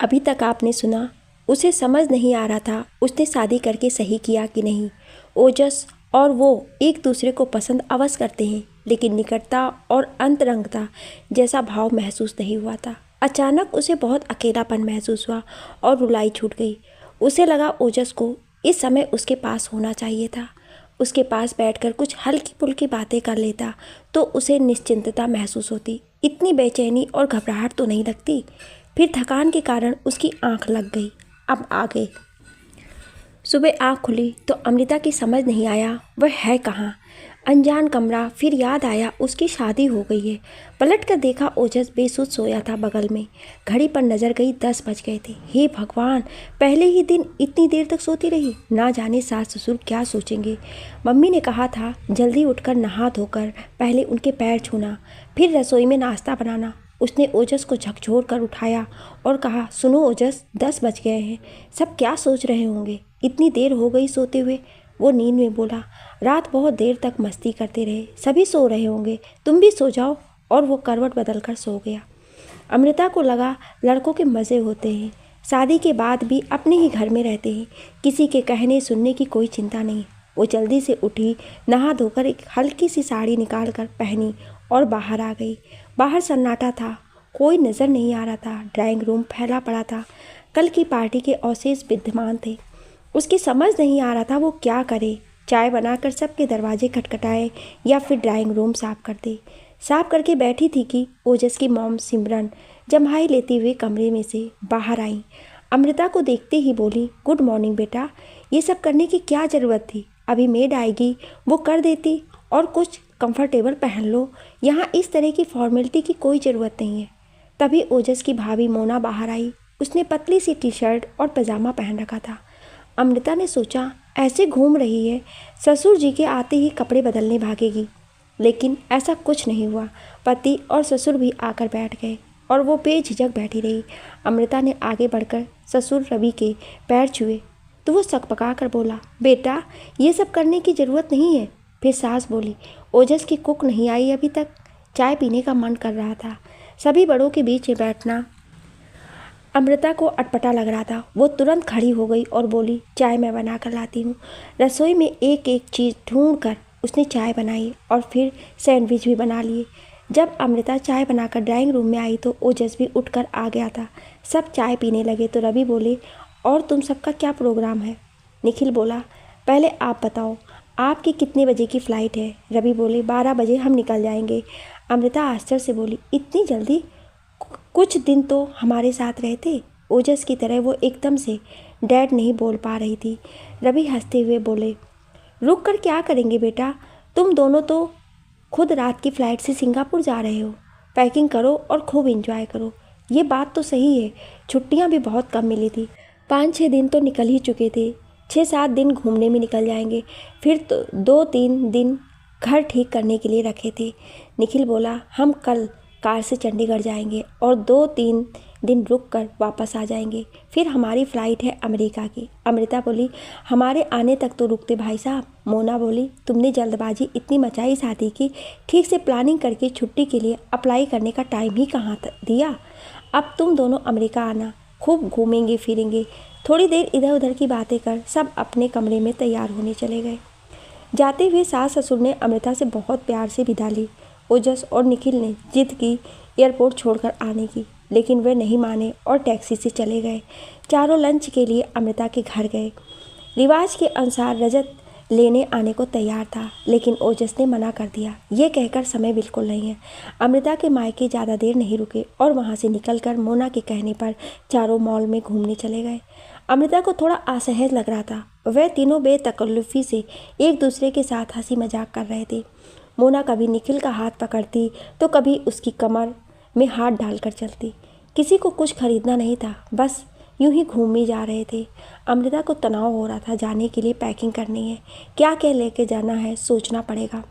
अभी तक आपने सुना। उसे समझ नहीं आ रहा था उसने शादी करके सही किया कि नहीं। ओजस और वो एक दूसरे को पसंद अवश्य करते हैं, लेकिन निकटता और अंतरंगता जैसा भाव महसूस नहीं हुआ था। अचानक उसे बहुत अकेलापन महसूस हुआ और रुलाई छूट गई। उसे लगा ओजस को इस समय उसके पास होना चाहिए था। उसके पास बैठकर कुछ हल्की फुल्की बातें कर लेता तो उसे निश्चिंतता महसूस होती। इतनी बेचैनी और घबराहट तो नहीं लगती। फिर थकान के कारण उसकी आंख लग गई। अब आगे सुबह आँख खुली तो अमृता की समझ नहीं आया वह है कहाँ। अनजान कमरा, फिर याद आया उसकी शादी हो गई है। पलट कर देखा ओजस बेसुध सोया था बगल में। घड़ी पर नजर गई 10 बज गए थे। हे भगवान, पहले ही दिन इतनी देर तक सोती रही। ना जाने सास ससुर क्या सोचेंगे। मम्मी ने कहा था जल्दी उठकर नहा धोकर पहले उनके पैर छूना, फिर रसोई में नाश्ता बनाना। उसने ओजस को झकझोर कर उठाया और कहा, सुनो ओजस, 10 बज गए हैं। सब क्या सोच रहे होंगे, इतनी देर हो गई सोते हुए। वो नींद में बोला, रात बहुत देर तक मस्ती करते रहे, सभी सो रहे होंगे, तुम भी सो जाओ। और वो करवट बदल कर सो गया। अमृता को लगा लड़कों के मज़े होते हैं, शादी के बाद भी अपने ही घर में रहते हैं, किसी के कहने सुनने की कोई चिंता नहीं। वो जल्दी से उठी, नहा धोकर एक हल्की सी साड़ी निकाल कर पहनी और बाहर आ गई। बाहर सन्नाटा था, कोई नज़र नहीं आ रहा था। ड्राइंग रूम फैला पड़ा था, कल की पार्टी के अवशेष विद्यमान थे। उसकी समझ नहीं आ रहा था वो क्या करे। चाय बनाकर सबके दरवाजे खटखटाए या फिर ड्राइंग रूम साफ कर दे। साफ करके बैठी थी कि ओजस की मॉम सिमरन जम्हाई लेते हुए कमरे में से बाहर आई। अमृता को देखते ही बोली, गुड मॉर्निंग बेटा, ये सब करने की क्या ज़रूरत थी? अभी मेड आएगी, वो कर देती। और कुछ कंफर्टेबल पहन लो, यहाँ इस तरह की फॉर्मेलिटी की कोई ज़रूरत नहीं है। तभी ओजस की भाभी मोना बाहर आई। उसने पतली सी टी शर्ट और पजामा पहन रखा था। अमृता ने सोचा ऐसे घूम रही है, ससुर जी के आते ही कपड़े बदलने भागेगी। लेकिन ऐसा कुछ नहीं हुआ। पति और ससुर भी आकर बैठ गए और वो बेझिझक बैठी रही। अमृता ने आगे बढ़कर ससुर रवि के पैर छुए तो वो सकपका कर बोला, बेटा ये सब करने की ज़रूरत नहीं है। फिर सास बोली, ओजस की कुक नहीं आई अभी तक, चाय पीने का मन कर रहा था। सभी बड़ों के बीच में बैठना अमृता को अटपटा लग रहा था। वो तुरंत खड़ी हो गई और बोली, चाय मैं बना कर लाती हूँ। रसोई में एक एक चीज़ ढूंढ कर उसने चाय बनाई और फिर सैंडविच भी बना लिए। जब अमृता चाय बनाकर ड्राइंग रूम में आई तो ओजस भी उठकर आ गया था। सब चाय पीने लगे तो रवि बोले, और तुम सबका क्या प्रोग्राम है? निखिल बोला, पहले आप बताओ आपकी कितने बजे की फ़्लाइट है? रवि बोले, 12 बजे हम निकल जाएंगे। अमृता आश्चर्य से बोली, इतनी जल्दी? कुछ दिन तो हमारे साथ रहते। ओजस की तरह वो एकदम से डैड नहीं बोल पा रही थी। रवि हंसते हुए बोले, रुक कर क्या करेंगे बेटा, तुम दोनों तो खुद रात की फ़्लाइट से सिंगापुर जा रहे हो। पैकिंग करो और खूब एंजॉय करो। ये बात तो सही है, छुट्टियां भी बहुत कम मिली थी। 5-6 दिन तो निकल ही चुके थे। 6-7 दिन घूमने में निकल जाएंगे, फिर तो 2-3 दिन घर ठीक करने के लिए रखे थे। निखिल बोला, हम कल कार से चंडीगढ़ जाएंगे और 2-3 दिन रुक कर वापस आ जाएंगे। फिर हमारी फ़्लाइट है अमेरिका की। अमृता बोली, हमारे आने तक तो रुकते भाई साहब। मोना बोली, तुमने जल्दबाजी इतनी मचाई शादी की, ठीक से प्लानिंग करके छुट्टी के लिए अप्लाई करने का टाइम ही कहाँ दिया। अब तुम दोनों अमेरिका आना, खूब घूमेंगे फिरेंगे। थोड़ी देर इधर उधर की बातें कर सब अपने कमरे में तैयार होने चले गए। जाते हुए सास ससुर ने अमृता से बहुत प्यार से विदा ली। ओजस और निखिल ने जिद की एयरपोर्ट छोड़कर आने की, लेकिन वे नहीं माने और टैक्सी से चले गए। चारों लंच के लिए अमृता के घर गए। रिवाज के अनुसार रजत लेने आने को तैयार था, लेकिन ओजस ने मना कर दिया। ये कहकर समय बिल्कुल नहीं है। अमृता के मायके ज़्यादा देर नहीं रुके और वहाँ से निकलकर मोना के कहने पर चारों मॉल में घूमने चले गए। अमृता को थोड़ा असहज लग रहा था। वह तीनों बेतकल्लुफ़ी से एक दूसरे के साथ हंसी मजाक कर रहे थे। मोना कभी निखिल का हाथ पकड़ती तो कभी उसकी कमर में हाथ डालकर चलती। किसी को कुछ खरीदना नहीं था, बस यूं ही घूमे जा रहे थे। अमृता को तनाव हो रहा था, जाने के लिए पैकिंग करनी है, क्या क्या लेके जाना है सोचना पड़ेगा।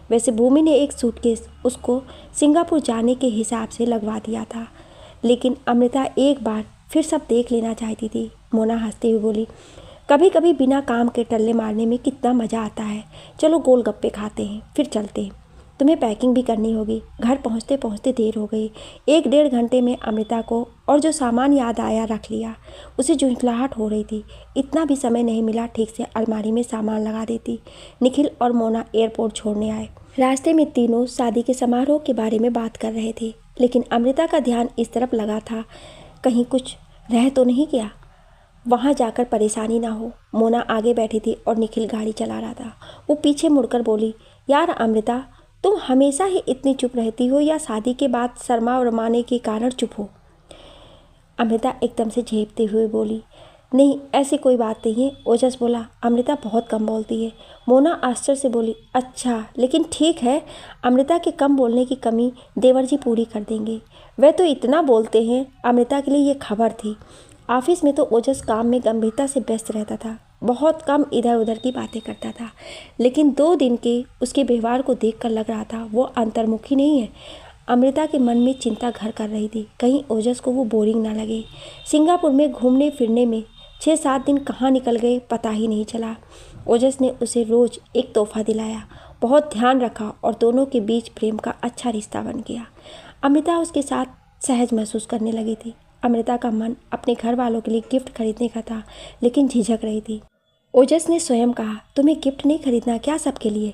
वैसे भूमि ने एक सूटकेस उसको सिंगापुर जाने के हिसाब से लगवा दिया था, लेकिन अमृता एक बार फिर सब देख लेना चाहती थी। मोना हंसते हुए बोली, कभी कभी बिना काम के टल्ले मारने में कितना मज़ा आता है। चलो गोलगप्पे खाते हैं, फिर चलते हैं। तुम्हें पैकिंग भी करनी होगी। घर पहुँचते पहुँचते देर हो गई। 1-1.5 घंटे में अमृता को और जो सामान याद आया रख लिया। उसे झुंझलाहट हो रही थी। इतना भी समय नहीं मिला ठीक से अलमारी में सामान लगा देती। निखिल और मोना एयरपोर्ट छोड़ने आए। रास्ते में तीनों शादी के समारोह के बारे में बात कर रहे थे, लेकिन अमृता का ध्यान इस तरफ लगा था, कहीं कुछ रह तो नहीं गया, वहाँ जाकर परेशानी ना हो। मोना आगे बैठी थी और निखिल गाड़ी चला रहा था। वो पीछे मुड़कर बोली, यार अमृता, तुम हमेशा ही इतनी चुप रहती हो या शादी के बाद शर्मा वरमाने के कारण चुप हो? अमृता एकदम से झेपते हुए बोली, नहीं ऐसी कोई बात नहीं है। ओजस बोला, अमृता बहुत कम बोलती है। मोना आश्चर्य से बोली, अच्छा लेकिन ठीक है, अमृता के कम बोलने की कमी देवर जी पूरी कर देंगे। वह तो इतना बोलते हैं। अमृता के लिए ये खबर थी। ऑफिस में तो ओजस काम में गंभीरता से व्यस्त रहता था, बहुत कम इधर उधर की बातें करता था, लेकिन 2 दिन के उसके व्यवहार को देखकर लग रहा था वो अंतर्मुखी नहीं है। अमृता के मन में चिंता घर कर रही थी, कहीं ओजस को वो बोरिंग ना लगे। सिंगापुर में घूमने फिरने में 6-7 दिन कहाँ निकल गए पता ही नहीं चला। ओजस ने उसे रोज़ एक तोहफा दिलाया, बहुत ध्यान रखा और दोनों के बीच प्रेम का अच्छा रिश्ता बन गया। अमृता उसके साथ सहज महसूस करने लगी थी। अमृता का मन अपने घर वालों के लिए गिफ्ट खरीदने का था, लेकिन झिझक रही थी। ओजस ने स्वयं कहा, तुम्हें गिफ्ट नहीं खरीदना क्या सबके लिए?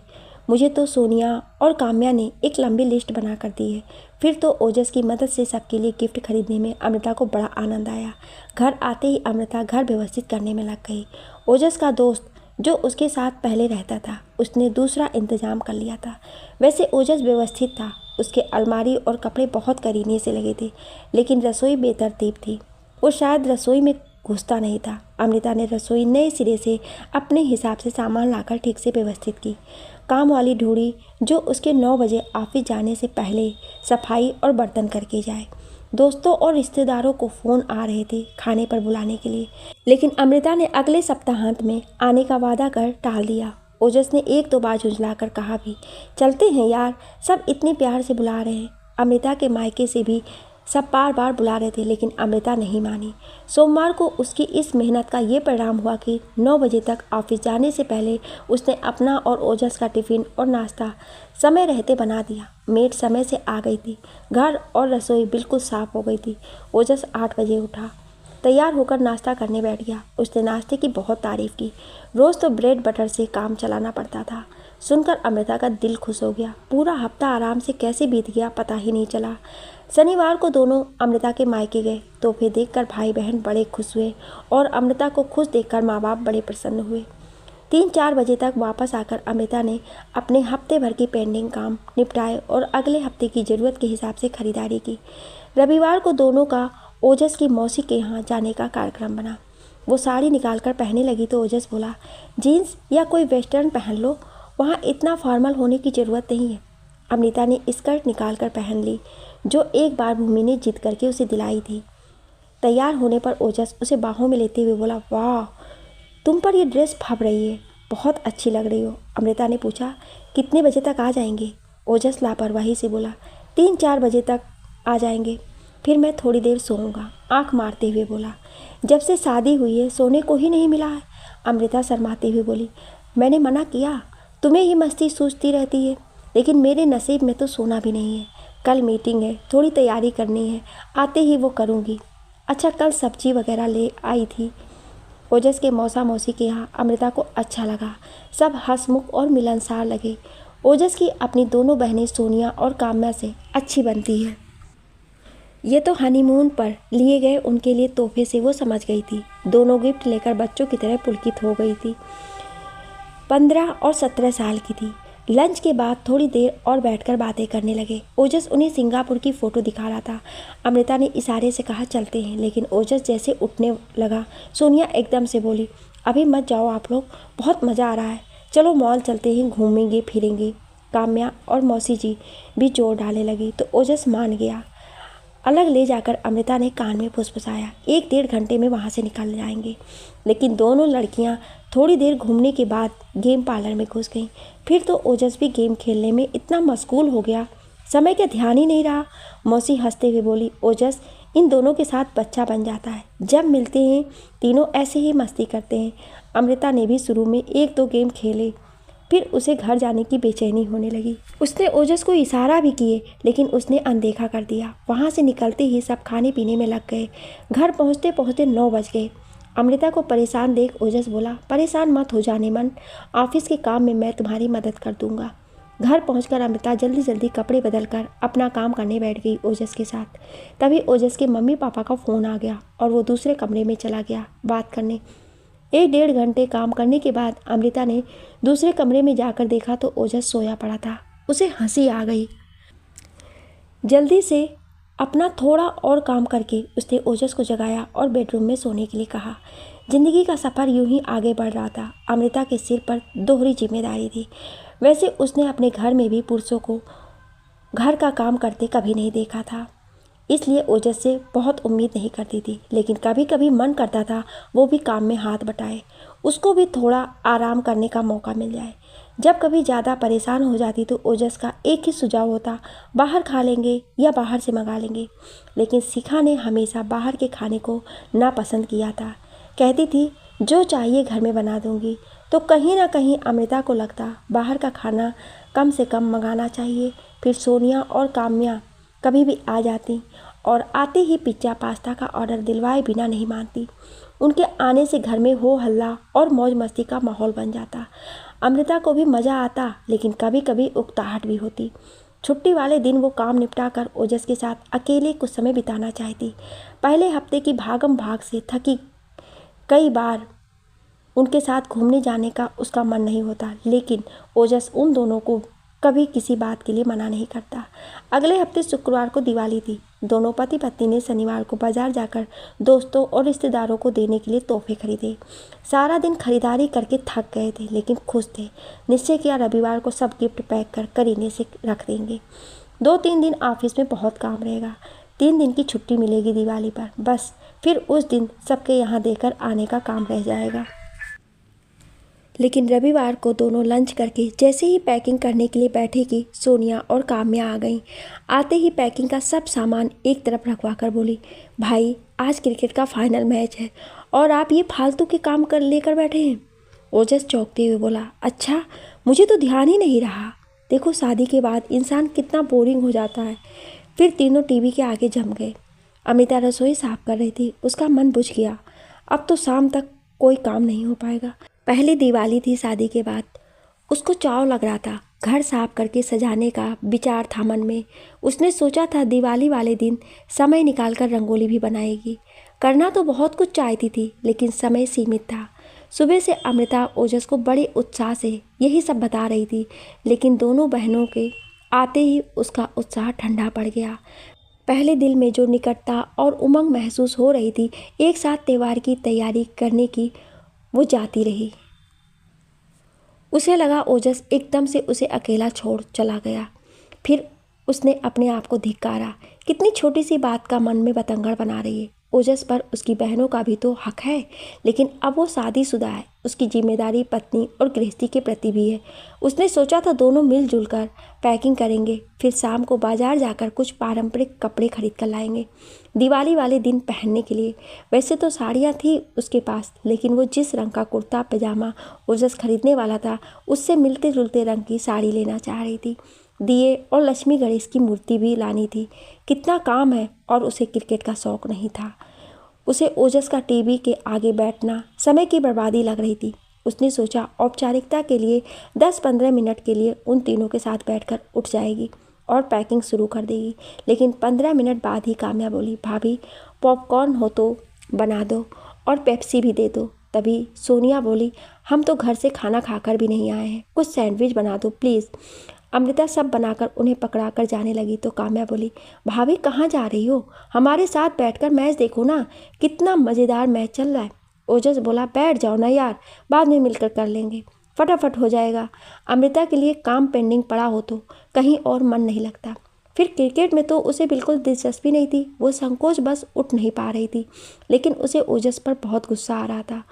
मुझे तो सोनिया और काम्या ने एक लंबी लिस्ट बना कर दी है। फिर तो ओजस की मदद से सबके लिए गिफ्ट खरीदने में अमृता को बड़ा आनंद आया। घर आते ही अमृता घर व्यवस्थित करने में लग गई। ओजस का दोस्त जो उसके साथ पहले रहता था, उसने दूसरा इंतजाम कर लिया था। वैसे ओजस व्यवस्थित था, उसके अलमारी और कपड़े बहुत करीने से लगे थे, लेकिन रसोई बेतरतीब थी। वो शायद रसोई में घुसता नहीं था। अमृता ने रसोई नए सिरे से अपने हिसाब से सामान लाकर ठीक से व्यवस्थित की। काम वाली ढूंढी जो उसके 9 बजे ऑफिस जाने से पहले सफाई और बर्तन करके जाए। दोस्तों और रिश्तेदारों को फ़ोन आ रहे थे खाने पर बुलाने के लिए, लेकिन अमृता ने अगले सप्ताहांत में आने का वादा कर टाल दिया। ओजस ने 1-2 बार झुंझलाकर कहा भी, चलते हैं यार, सब इतने प्यार से बुला रहे हैं। अमृता के मायके से भी सब बार बार बुला रहे थे, लेकिन अमृता नहीं मानी। सोमवार को उसकी इस मेहनत का ये परिणाम हुआ कि 9 बजे तक ऑफिस जाने से पहले उसने अपना और ओजस का टिफ़िन और नाश्ता समय रहते बना दिया। मेड समय से आ गई थी। घर और रसोई बिल्कुल साफ हो गई थी। ओजस 8 बजे उठा, तैयार होकर नाश्ता करने बैठ गया। उसने नाश्ते की बहुत तारीफ़ की। रोज़ तो ब्रेड बटर से काम चलाना पड़ता था। सुनकर अमृता का दिल खुश हो गया। पूरा हफ्ता आराम से कैसे बीत गया पता ही नहीं चला। शनिवार को दोनों अमृता के मायके गए। तोहफे देखकर भाई बहन बड़े खुश हुए और अमृता को खुश देखकर माँ बाप बड़े प्रसन्न हुए। 3-4 बजे तक वापस आकर अमृता ने अपने हफ्ते भर की पेंडिंग काम निपटाए और अगले हफ्ते की ज़रूरत के हिसाब से खरीदारी की। रविवार को दोनों का ओजस की मौसी के यहाँ जाने का कार्यक्रम बना। वो साड़ी निकाल कर पहनने लगी तो ओजस बोला, जीन्स या कोई वेस्टर्न पहन लो, वहाँ इतना फॉर्मल होने की ज़रूरत नहीं है। अमृता ने स्कर्ट निकाल कर पहन ली, जो एक बार भूमि ने जिद करके उसे दिलाई थी। तैयार होने पर ओजस उसे बाहों में लेते हुए बोला, वाह, तुम पर ये ड्रेस फब रही है, बहुत अच्छी लग रही हो। अमृता ने पूछा, कितने बजे तक आ जाएंगे? ओजस लापरवाही से बोला, 3-4 बजे तक आ जाएंगे, फिर मैं थोड़ी देर सोऊंगा। आंख मारते हुए बोला, जब से शादी हुई है सोने को ही नहीं मिला है। अमृता शर्माते हुए बोली, मैंने मना किया? तुम्हें ही मस्ती सूझती रहती है, लेकिन मेरे नसीब में तो सोना भी नहीं है। कल मीटिंग है, थोड़ी तैयारी करनी है, आते ही वो करूँगी। अच्छा, कल सब्जी वगैरह ले आई थी। ओजस के मौसा मौसी के यहाँ अमृता को अच्छा लगा। सब हंसमुख और मिलनसार लगे। ओजस की अपनी दोनों बहनें सोनिया और काम्या से अच्छी बनती है। ये तो हनीमून पर लिए गए उनके लिए तोहफे से वो समझ गई थी। दोनों गिफ्ट लेकर बच्चों की तरह पुलकित हो गई थी। 15 और 17 साल की थी। लंच के बाद थोड़ी देर और बैठकर बातें करने लगे। ओजस उन्हें सिंगापुर की फ़ोटो दिखा रहा था। अमृता ने इशारे से कहा, चलते हैं, लेकिन ओजस जैसे उठने लगा, सोनिया एकदम से बोली, अभी मत जाओ आप लोग, बहुत मज़ा आ रहा है, चलो मॉल चलते हैं, घूमेंगे फिरेंगे। काम्या और मौसी जी भी जोर डालने लगी तो ओजस मान गया। अलग ले जाकर अमृता ने कान में फुसफुसाया, 1-1.5 घंटे में वहाँ से निकल जाएंगे। लेकिन दोनों लड़कियाँ थोड़ी देर घूमने के बाद गेम पार्लर में घुस गईं। फिर तो ओजस भी गेम खेलने में इतना मशगूल हो गया, समय का ध्यान ही नहीं रहा। मौसी हंसते हुए बोली, ओजस इन दोनों के साथ बच्चा बन जाता है, जब मिलते हैं तीनों ऐसे ही मस्ती करते हैं। अमृता ने भी शुरू में 1-2 गेम खेले, फिर उसे घर जाने की बेचैनी होने लगी। उसने ओजस को इशारा भी किए लेकिन उसने अनदेखा कर दिया। वहाँ से निकलते ही सब खाने पीने में लग गए। घर पहुँचते पहुँचते 9 बज गए। अमृता को परेशान देख ओजस बोला, परेशान मत हो जाने मन, ऑफिस के काम में मैं तुम्हारी मदद कर दूंगा। घर पहुंचकर अमृता जल्दी जल्दी कपड़े बदलकर अपना काम करने बैठ गई ओजस के साथ। तभी ओजस के मम्मी पापा का फ़ोन आ गया और वो दूसरे कमरे में चला गया बात करने। 1-1.5 घंटे काम करने के बाद अमृता ने दूसरे कमरे में जाकर देखा तो ओजस सोया पड़ा था। उसे हंसी आ गई। जल्दी से अपना थोड़ा और काम करके उसने ओजस को जगाया और बेडरूम में सोने के लिए कहा। जिंदगी का सफ़र यूं ही आगे बढ़ रहा था। अमृता के सिर पर दोहरी जिम्मेदारी थी। वैसे उसने अपने घर में भी पुरुषों को घर का काम करते कभी नहीं देखा था, इसलिए ओजस से बहुत उम्मीद नहीं करती थी। लेकिन कभी कभी मन करता था वो भी काम में हाथ बटाए, उसको भी थोड़ा आराम करने का मौका मिल जाए। जब कभी ज़्यादा परेशान हो जाती तो ओजस का एक ही सुझाव होता, बाहर खा लेंगे या बाहर से मंगा लेंगे। लेकिन शिखा ने हमेशा बाहर के खाने को नापसंद किया था। कहती थी जो चाहिए घर में बना दूंगी। तो कहीं ना कहीं अमृता को लगता बाहर का खाना कम से कम मंगाना चाहिए। फिर सोनिया और काम्या कभी भी आ जाती और आते ही पिज्ज़ा पास्ता का ऑर्डर दिलवाए बिना नहीं मानती। उनके आने से घर में हो हल्ला और मौज मस्ती का माहौल बन जाता। अमृता को भी मज़ा आता लेकिन कभी कभी उकताहट भी होती। छुट्टी वाले दिन वो काम निपटा कर ओजस के साथ अकेले कुछ समय बिताना चाहती। पहले हफ्ते की भागम भाग से थकी कई बार उनके साथ घूमने जाने का उसका मन नहीं होता, लेकिन ओजस उन दोनों को कभी किसी बात के लिए मना नहीं करता। अगले हफ्ते शुक्रवार को दिवाली थी। दोनों पति पत्नी ने शनिवार को बाजार जाकर दोस्तों और रिश्तेदारों को देने के लिए तोहफे खरीदे। सारा दिन खरीदारी करके थक गए थे लेकिन खुश थे। निश्चय किया रविवार को सब गिफ्ट पैक कर करीने से रख देंगे। 2-3 दिन ऑफिस में बहुत काम रहेगा। 3 दिन की छुट्टी मिलेगी दिवाली पर, बस फिर उस दिन सबके यहाँ देकर आने का काम रह जाएगा। लेकिन रविवार को दोनों लंच करके जैसे ही पैकिंग करने के लिए बैठे कि सोनिया और काम्या आ गईं। आते ही पैकिंग का सब सामान एक तरफ रखवा कर बोली, भाई आज क्रिकेट का फाइनल मैच है और आप ये फालतू के काम कर लेकर बैठे हैं। ओजस चौंकते हुए बोला, अच्छा मुझे तो ध्यान ही नहीं रहा। देखो शादी के बाद इंसान कितना बोरिंग हो जाता है। फिर तीनों टीवी के आगे जम गए। अमिता रसोई साफ कर रही थी। उसका मन बुझ गया, अब तो शाम तक कोई काम नहीं हो पाएगा। पहली दिवाली थी शादी के बाद। उसको चाव लग रहा था। घर साफ करके सजाने का विचार था मन में। उसने सोचा था दिवाली वाले दिन समय निकालकर रंगोली भी बनाएगी। करना तो बहुत कुछ चाहती थी लेकिन समय सीमित था। सुबह से अमृता ओजस को बड़े उत्साह से यही सब बता रही थी, लेकिन दोनों बहनों के आते ही उसका उत्साह ठंडा पड़ गया। पहले दिल में जो निकटता और उमंग महसूस हो रही थी एक साथ त्यौहार की तैयारी करने की, वो जाती रही। उसे लगा ओजस एकदम से उसे अकेला छोड़ चला गया। फिर उसने अपने आप को धिक्कारा, कितनी छोटी सी बात का मन में बतंगड़ बना रही है। ओजस पर उसकी बहनों का भी तो हक है, लेकिन अब वो शादीशुदा है। उसकी जिम्मेदारी पत्नी और गृहस्थी के प्रति भी है। उसने सोचा था दोनों मिलजुल कर पैकिंग करेंगे, फिर शाम को बाजार जाकर कुछ पारंपरिक कपड़े खरीद कर लाएंगे दिवाली वाले दिन पहनने के लिए। वैसे तो साड़ियाँ थी उसके पास, लेकिन वो जिस रंग का कुर्ता पजामा ओजस खरीदने वाला था उससे मिलते जुलते रंग की साड़ी लेना चाह रही थी। दिए और लक्ष्मी गणेश की मूर्ति भी लानी थी। कितना काम है, और उसे क्रिकेट का शौक नहीं था। उसे ओजस का टीवी के आगे बैठना समय की बर्बादी लग रही थी। उसने सोचा औपचारिकता के लिए 10-15 मिनट के लिए उन तीनों के साथ बैठकर उठ जाएगी और पैकिंग शुरू कर देगी। लेकिन 15 मिनट बाद ही काम्या बोली, भाभी पॉपकॉर्न हो तो बना दो और पेप्सी भी दे दो। तभी सोनिया बोली, हम तो घर से खाना खाकर भी नहीं आए हैं, कुछ सैंडविच बना दो प्लीज़। अमृता सब बनाकर उन्हें पकड़ाकर जाने लगी तो काम्या बोली, भाभी कहाँ जा रही हो, हमारे साथ बैठकर मैच देखो ना, कितना मज़ेदार मैच चल रहा है। ओजस बोला, बैठ जाओ ना यार, बाद में मिलकर कर लेंगे, फटाफट हो जाएगा। अमृता के लिए काम पेंडिंग पड़ा हो तो कहीं और मन नहीं लगता। फिर क्रिकेट में तो उसे बिल्कुल दिलचस्पी नहीं थी। वो संकोच बस उठ नहीं पा रही थी, लेकिन उसे ओजस पर बहुत गुस्सा आ रहा था।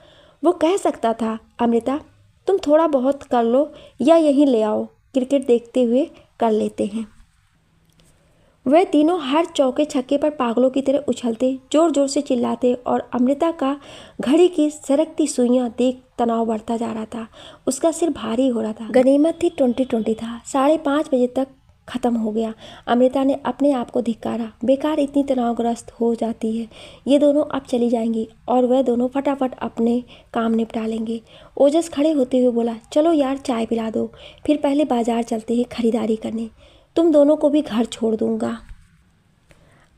वो कह सकता था, अमृता तुम थोड़ा बहुत कर लो या यहीं ले आओ, क्रिकेट देखते हुए कर लेते हैं। वह तीनों हर चौके छक्के पर पागलों की तरह उछलते, जोर जोर से चिल्लाते और अमृता का घड़ी की सरकती सुइयां देख तनाव बढ़ता जा रहा था। उसका सिर भारी हो रहा था। गनीमत थी 2020 था। 5:30 बजे तक खत्म हो गया। अमृता ने अपने आप को धिक्कारा। बेकार इतनी तनावग्रस्त हो जाती है। ये दोनों अब चली जाएंगी और वह दोनों फटाफट अपने काम निपटा लेंगे। ओजस खड़े होते हुए बोला, चलो यार चाय पिला दो, फिर पहले बाजार चलते हैं खरीदारी करने। तुम दोनों को भी घर छोड़ दूंगा।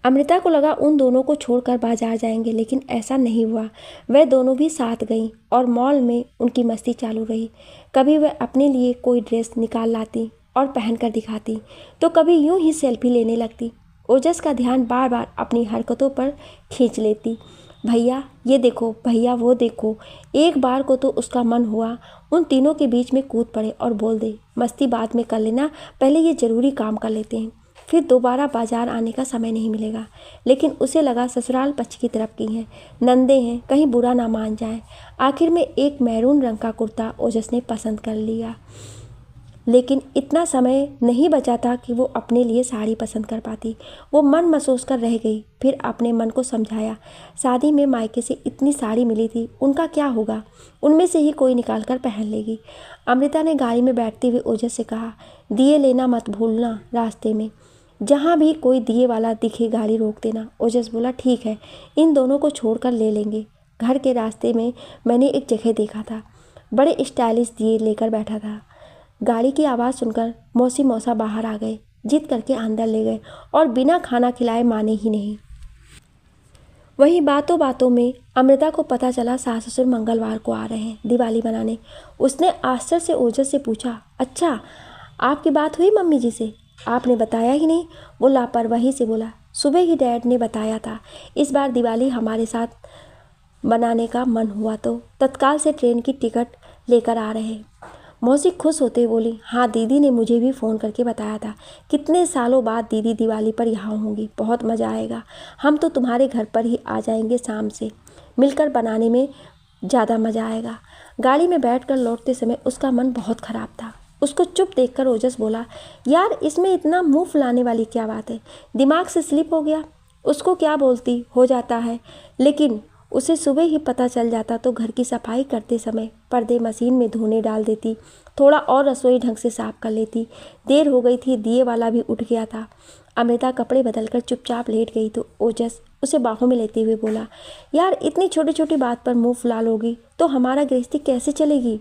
अमृता को लगा उन दोनों को छोड़कर बाजार जाएंगे, लेकिन ऐसा नहीं हुआ। वह दोनों भी साथ गईं और मॉल में उनकी मस्ती चालू रही। कभी वह अपने लिए कोई ड्रेस निकाल लाती और पहनकर दिखाती, तो कभी यूं ही सेल्फी लेने लगती। ओजस का ध्यान बार बार अपनी हरकतों पर खींच लेती। भैया ये देखो, भैया वो देखो। एक बार को तो उसका मन हुआ उन तीनों के बीच में कूद पड़े और बोल दे, मस्ती बाद में कर लेना, पहले ये ज़रूरी काम कर लेते हैं, फिर दोबारा बाजार आने का समय नहीं मिलेगा। लेकिन उसे लगा ससुराल पक्ष की तरफ की हैं, नंदे हैं, कहीं बुरा ना मान जाए। आखिर में एक मैरून रंग का कुर्ता ओजस ने पसंद कर लिया, लेकिन इतना समय नहीं बचा था कि वो अपने लिए साड़ी पसंद कर पाती। वो मन महसूस कर रह गई। फिर अपने मन को समझाया, शादी में मायके से इतनी साड़ी मिली थी, उनका क्या होगा, उनमें से ही कोई निकाल कर पहन लेगी। अमृता ने गाड़ी में बैठते हुए ओजस से कहा, दिए लेना मत भूलना, रास्ते में जहाँ भी कोई दिए वाला दिखे गाड़ी रोक देना। ओजस बोला, ठीक है, इन दोनों को छोड़कर ले लेंगे। घर के रास्ते में मैंने एक जगह देखा था, बड़े स्टाइलिश दिए लेकर बैठा था। गाड़ी की आवाज़ सुनकर मौसी मौसा बाहर आ गए, जिद करके अंदर ले गए और बिना खाना खिलाए माने ही नहीं। वहीं बातों बातों में अमृता को पता चला सास ससुर मंगलवार को आ रहे हैं दिवाली मनाने। उसने आश्चर्य से ओजस से पूछा, अच्छा आपकी बात हुई मम्मी जी से? आपने बताया ही नहीं? वो लापरवाही से बोला, सुबह ही डैड ने बताया था, इस बार दिवाली हमारे साथ मनाने का मन हुआ तो तत्काल से ट्रेन की टिकट लेकर आ रहे हैं। मौसी खुश होते बोली, हाँ दीदी ने मुझे भी फ़ोन करके बताया था, कितने सालों बाद दीदी दिवाली पर यहाँ होंगी, बहुत मज़ा आएगा। हम तो तुम्हारे घर पर ही आ जाएंगे शाम से, मिलकर बनाने में ज़्यादा मज़ा आएगा। गाड़ी में बैठकर लौटते समय उसका मन बहुत ख़राब था। उसको चुप देखकर ओजस बोला, यार इसमें इतना मुंह फुलाने वाली क्या बात है, दिमाग से स्लिप हो गया। उसको क्या बोलती, हो जाता है, लेकिन उसे सुबह ही पता चल जाता तो घर की सफाई करते समय पर्दे मशीन में धोने डाल देती, थोड़ा और रसोई ढंग से साफ कर लेती। देर हो गई थी, दिए वाला भी उठ गया था। अमृता कपड़े बदलकर चुपचाप लेट गई तो ओजस उसे बाहों में लेते हुए बोला, यार इतनी छोटी छोटी बात पर मुंह फुला लोगी तो हमारा गृहस्थी कैसे चलेगी?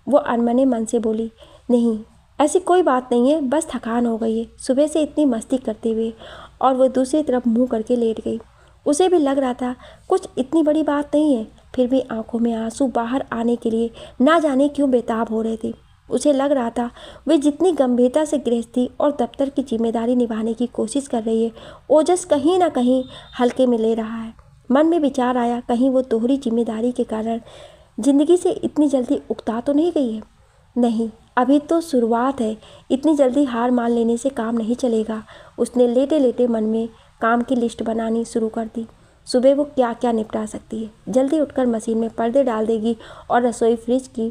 वो अनमने मन से बोली, नहीं ऐसी कोई बात नहीं है, बस थकान हो गई है सुबह से इतनी मस्ती करते हुए। और वो दूसरी तरफ मुंह करके लेट गई। उसे भी लग रहा था कुछ इतनी बड़ी बात नहीं है, फिर भी आंखों में आंसू बाहर आने के लिए ना जाने क्यों बेताब हो रहे थे। उसे लग रहा था वे जितनी गंभीरता से गृहस्थी और दफ्तर की जिम्मेदारी निभाने की कोशिश कर रही है, ओजस कहीं ना कहीं हल्के में ले रहा है। मन में विचार आया, कहीं वो दोहरी जिम्मेदारी के कारण जिंदगी से इतनी जल्दी उकता तो नहीं गई है। नहीं, अभी तो शुरुआत है, इतनी जल्दी हार मान लेने से काम नहीं चलेगा। उसने लेटे लेटे मन में काम की लिस्ट बनानी शुरू कर दी। सुबह वो क्या क्या निपटा सकती है। जल्दी उठकर मशीन में पर्दे डाल देगी और रसोई फ्रिज की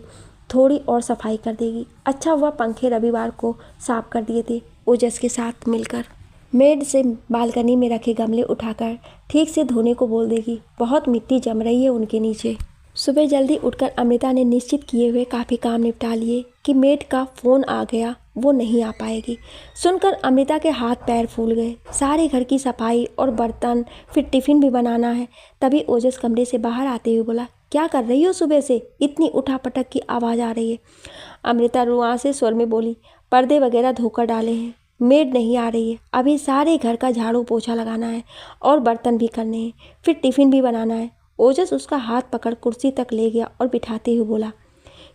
थोड़ी और सफाई कर देगी। अच्छा हुआ पंखे रविवार को साफ कर दिए थे ओजस के साथ मिलकर। मेड से बालकनी में रखे गमले उठाकर ठीक से धोने को बोल देगी, बहुत मिट्टी जम रही है उनके नीचे। सुबह जल्दी उठकर अमृता ने निश्चित किए हुए काफ़ी काम निपटा लिए कि मेड का फ़ोन आ गया, वो नहीं आ पाएगी। सुनकर अमृता के हाथ पैर फूल गए। सारे घर की सफाई और बर्तन, फिर टिफ़िन भी बनाना है। तभी ओजस कमरे से बाहर आते हुए बोला, क्या कर रही हो सुबह से, इतनी उठापटक की आवाज़ आ रही है। अमृता रुआंसे स्वर में बोली, पर्दे वगैरह धोकर डाले हैं, मेड नहीं आ रही है, अभी सारे घर का झाड़ू पोछा लगाना है और बर्तन भी करने हैं, फिर टिफ़िन भी बनाना है। ओजस उसका हाथ पकड़ कुर्सी तक ले गया और बिठाते हुए बोला,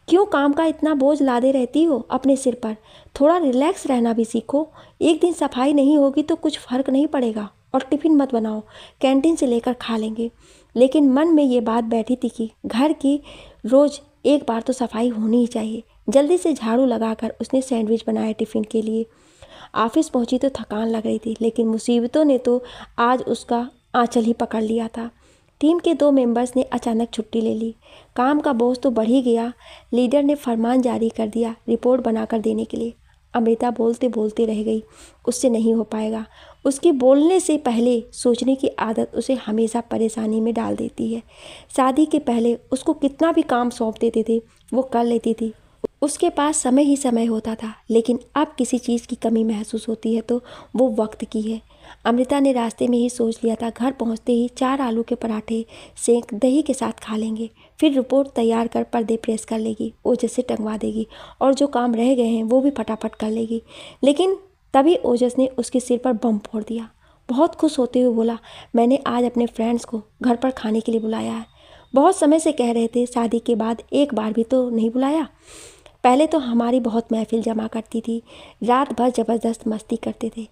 क्यों काम का इतना बोझ लादे रहती हो अपने सिर पर, थोड़ा रिलैक्स रहना भी सीखो। एक दिन सफाई नहीं होगी तो कुछ फ़र्क नहीं पड़ेगा। और टिफ़िन मत बनाओ, कैंटीन से लेकर खा लेंगे। लेकिन मन में ये बात बैठी थी कि घर की रोज़ एक बार तो सफाई होनी ही चाहिए। जल्दी से झाड़ू लगाकर उसने सैंडविच बनाया टिफ़िन के लिए। ऑफिस पहुंची तो थकान लग रही थी, लेकिन मुसीबतों ने तो आज उसका आंचल ही पकड़ लिया था। टीम के 2 मेंबर्स ने अचानक छुट्टी ले ली। काम का बोझ तो बढ़ ही गया। लीडर ने फरमान जारी कर दिया रिपोर्ट बनाकर देने के लिए। अमृता बोलते बोलते रह गई। उससे नहीं हो पाएगा। उसकी बोलने से पहले सोचने की आदत उसे हमेशा परेशानी में डाल देती है। शादी के पहले उसको कितना भी काम सौंप देते थे वो कर लेती थी। उसके पास समय ही समय होता था, लेकिन अब किसी चीज़ की कमी महसूस होती है तो वो वक्त की है। अमृता ने रास्ते में ही सोच लिया था, घर पहुंचते ही 4 आलू के पराठे सेंक दही के साथ खा लेंगे, फिर रिपोर्ट तैयार कर पर्दे प्रेस कर लेगी, ओजस से टंगवा देगी और जो काम रह गए हैं वो भी फटाफट कर लेगी। लेकिन तभी ओजस ने उसके सिर पर बम फोड़ दिया। बहुत खुश होते हुए बोला, मैंने आज अपने फ्रेंड्स को घर पर खाने के लिए बुलाया है। बहुत समय से कह रहे थे, शादी के बाद एक बार भी तो नहीं बुलाया। पहले तो हमारी बहुत महफिल जमा करती थी, रात भर ज़बरदस्त मस्ती करते थे।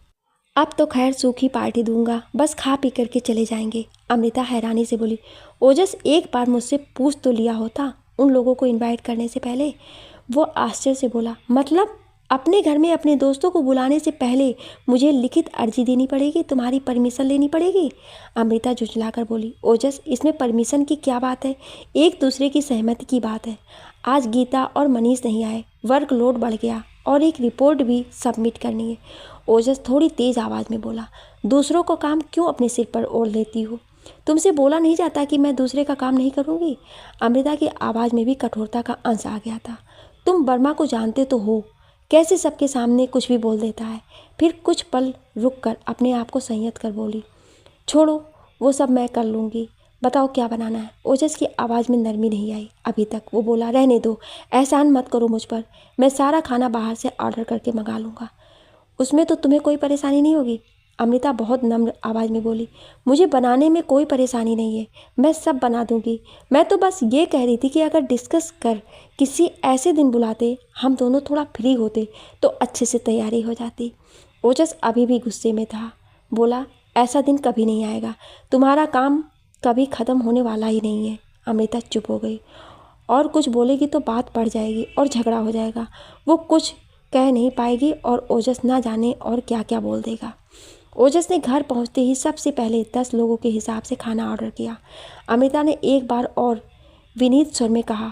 अब तो खैर सूखी पार्टी दूंगा, बस खा पी करके चले जाएंगे। अमृता हैरानी से बोली, ओजस एक बार मुझसे पूछ तो लिया होता उन लोगों को इनवाइट करने से पहले। वो आश्चर्य से बोला, मतलब अपने घर में अपने दोस्तों को बुलाने से पहले मुझे लिखित अर्जी देनी पड़ेगी, तुम्हारी परमिशन लेनी पड़ेगी? अमृता झुंझलाकर बोली, ओजस इसमें परमिशन की क्या बात है, एक दूसरे की सहमति की बात है। आज गीता और मनीष नहीं आए, वर्कलोड बढ़ गया और एक रिपोर्ट भी सबमिट करनी है। ओजस थोड़ी तेज़ आवाज़ में बोला, दूसरों को काम क्यों अपने सिर पर ओढ़ लेती हो? तुमसे बोला नहीं जाता कि मैं दूसरे का काम नहीं करूँगी? अमृता की आवाज़ में भी कठोरता का अंश आ गया था। तुम वर्मा को जानते तो हो, कैसे सबके सामने कुछ भी बोल देता है। फिर कुछ पल रुक कर अपने आप को संयत कर बोली, छोड़ो वो सब मैं कर लूँगी, बताओ क्या बनाना है? ओजस की आवाज़ में नरमी नहीं आई अभी तक। वो बोला, रहने दो, एहसान मत करो मुझ पर, मैं सारा खाना बाहर से ऑर्डर करके मंगा लूँगा, उसमें तो तुम्हें कोई परेशानी नहीं होगी। अमृता बहुत नम्र आवाज़ में बोली, मुझे बनाने में कोई परेशानी नहीं है, मैं सब बना दूंगी। मैं तो बस ये कह रही थी कि अगर डिस्कस कर किसी ऐसे दिन बुलाते, हम दोनों थोड़ा फ्री होते तो अच्छे से तैयारी हो जाती। ओजस अभी भी गुस्से में था। बोला, ऐसा दिन कभी नहीं आएगा, तुम्हारा काम कभी ख़त्म होने वाला ही नहीं है। अमृता चुप हो गई। और कुछ बोलेगी तो बात बढ़ जाएगी और झगड़ा हो जाएगा। वो कुछ कह नहीं पाएगी और ओजस ना जाने और क्या क्या बोल देगा। ओजस ने घर पहुंचते ही सबसे पहले 10 लोगों के हिसाब से खाना ऑर्डर किया। अमृता ने एक बार और विनीत स्वर में कहा,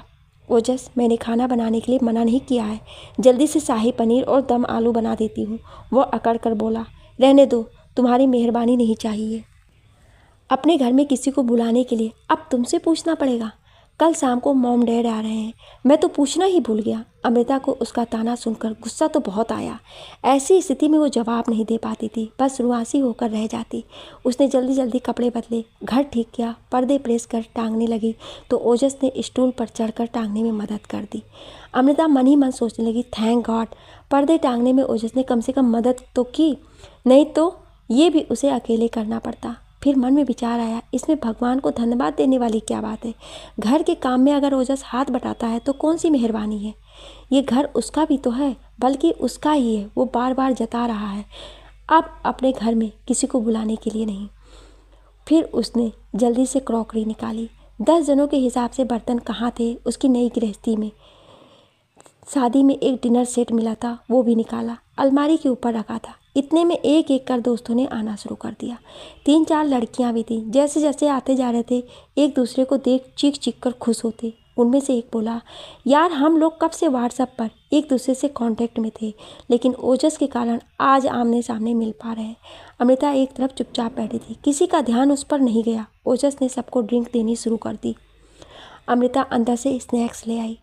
ओजस मैंने खाना बनाने के लिए मना नहीं किया है, जल्दी से शाही पनीर और दम आलू बना देती हूँ। वो अकड़ कर बोला, रहने दो, तुम्हारी मेहरबानी नहीं चाहिए। अपने घर में किसी को बुलाने के लिए अब तुमसे पूछना पड़ेगा। कल शाम को मॉम डैड आ रहे हैं, मैं तो पूछना ही भूल गया। अमृता को उसका ताना सुनकर गुस्सा तो बहुत आया। ऐसी स्थिति में वो जवाब नहीं दे पाती थी, बस रुआसी होकर रह जाती। उसने जल्दी जल्दी कपड़े बदले, घर ठीक किया, पर्दे प्रेस कर टांगने लगी तो ओजस ने स्टूल पर चढ़कर टांगने में मदद कर दी। अमृता मन ही मन सोचने लगी, थैंक गॉड, पर्दे टांगने में ओजस ने कम से कम मदद तो की, नहीं तो ये भी उसे अकेले करना पड़ता। फिर मन में विचार आया, इसमें भगवान को धन्यवाद देने वाली क्या बात है? घर के काम में अगर ओजस हाथ बटाता है तो कौन सी मेहरबानी है? ये घर उसका भी तो है, बल्कि उसका ही है, वो बार बार जता रहा है, अब अपने घर में किसी को बुलाने के लिए नहीं। फिर उसने जल्दी से क्रॉकरी निकाली। 10 जनों के हिसाब से बर्तन कहाँ थे उसकी नई गृहस्थी में। शादी में एक डिनर सेट मिला था, वो भी निकाला, अलमारी के ऊपर रखा था। इतने में एक एक कर दोस्तों ने आना शुरू कर दिया। 3-4 लड़कियां भी थीं। जैसे जैसे आते जा रहे थे, एक दूसरे को देख चीख चीख कर खुश होते। उनमें से एक बोला, यार हम लोग कब से व्हाट्सएप पर एक दूसरे से कांटेक्ट में थे, लेकिन ओजस के कारण आज आमने सामने मिल पा रहे हैं। अमृता एक तरफ चुपचाप बैठी थी, किसी का ध्यान उस पर नहीं गया। ओजस ने सबको ड्रिंक देनी शुरू कर दी। अमृता अंदर से स्नैक्स ले आई।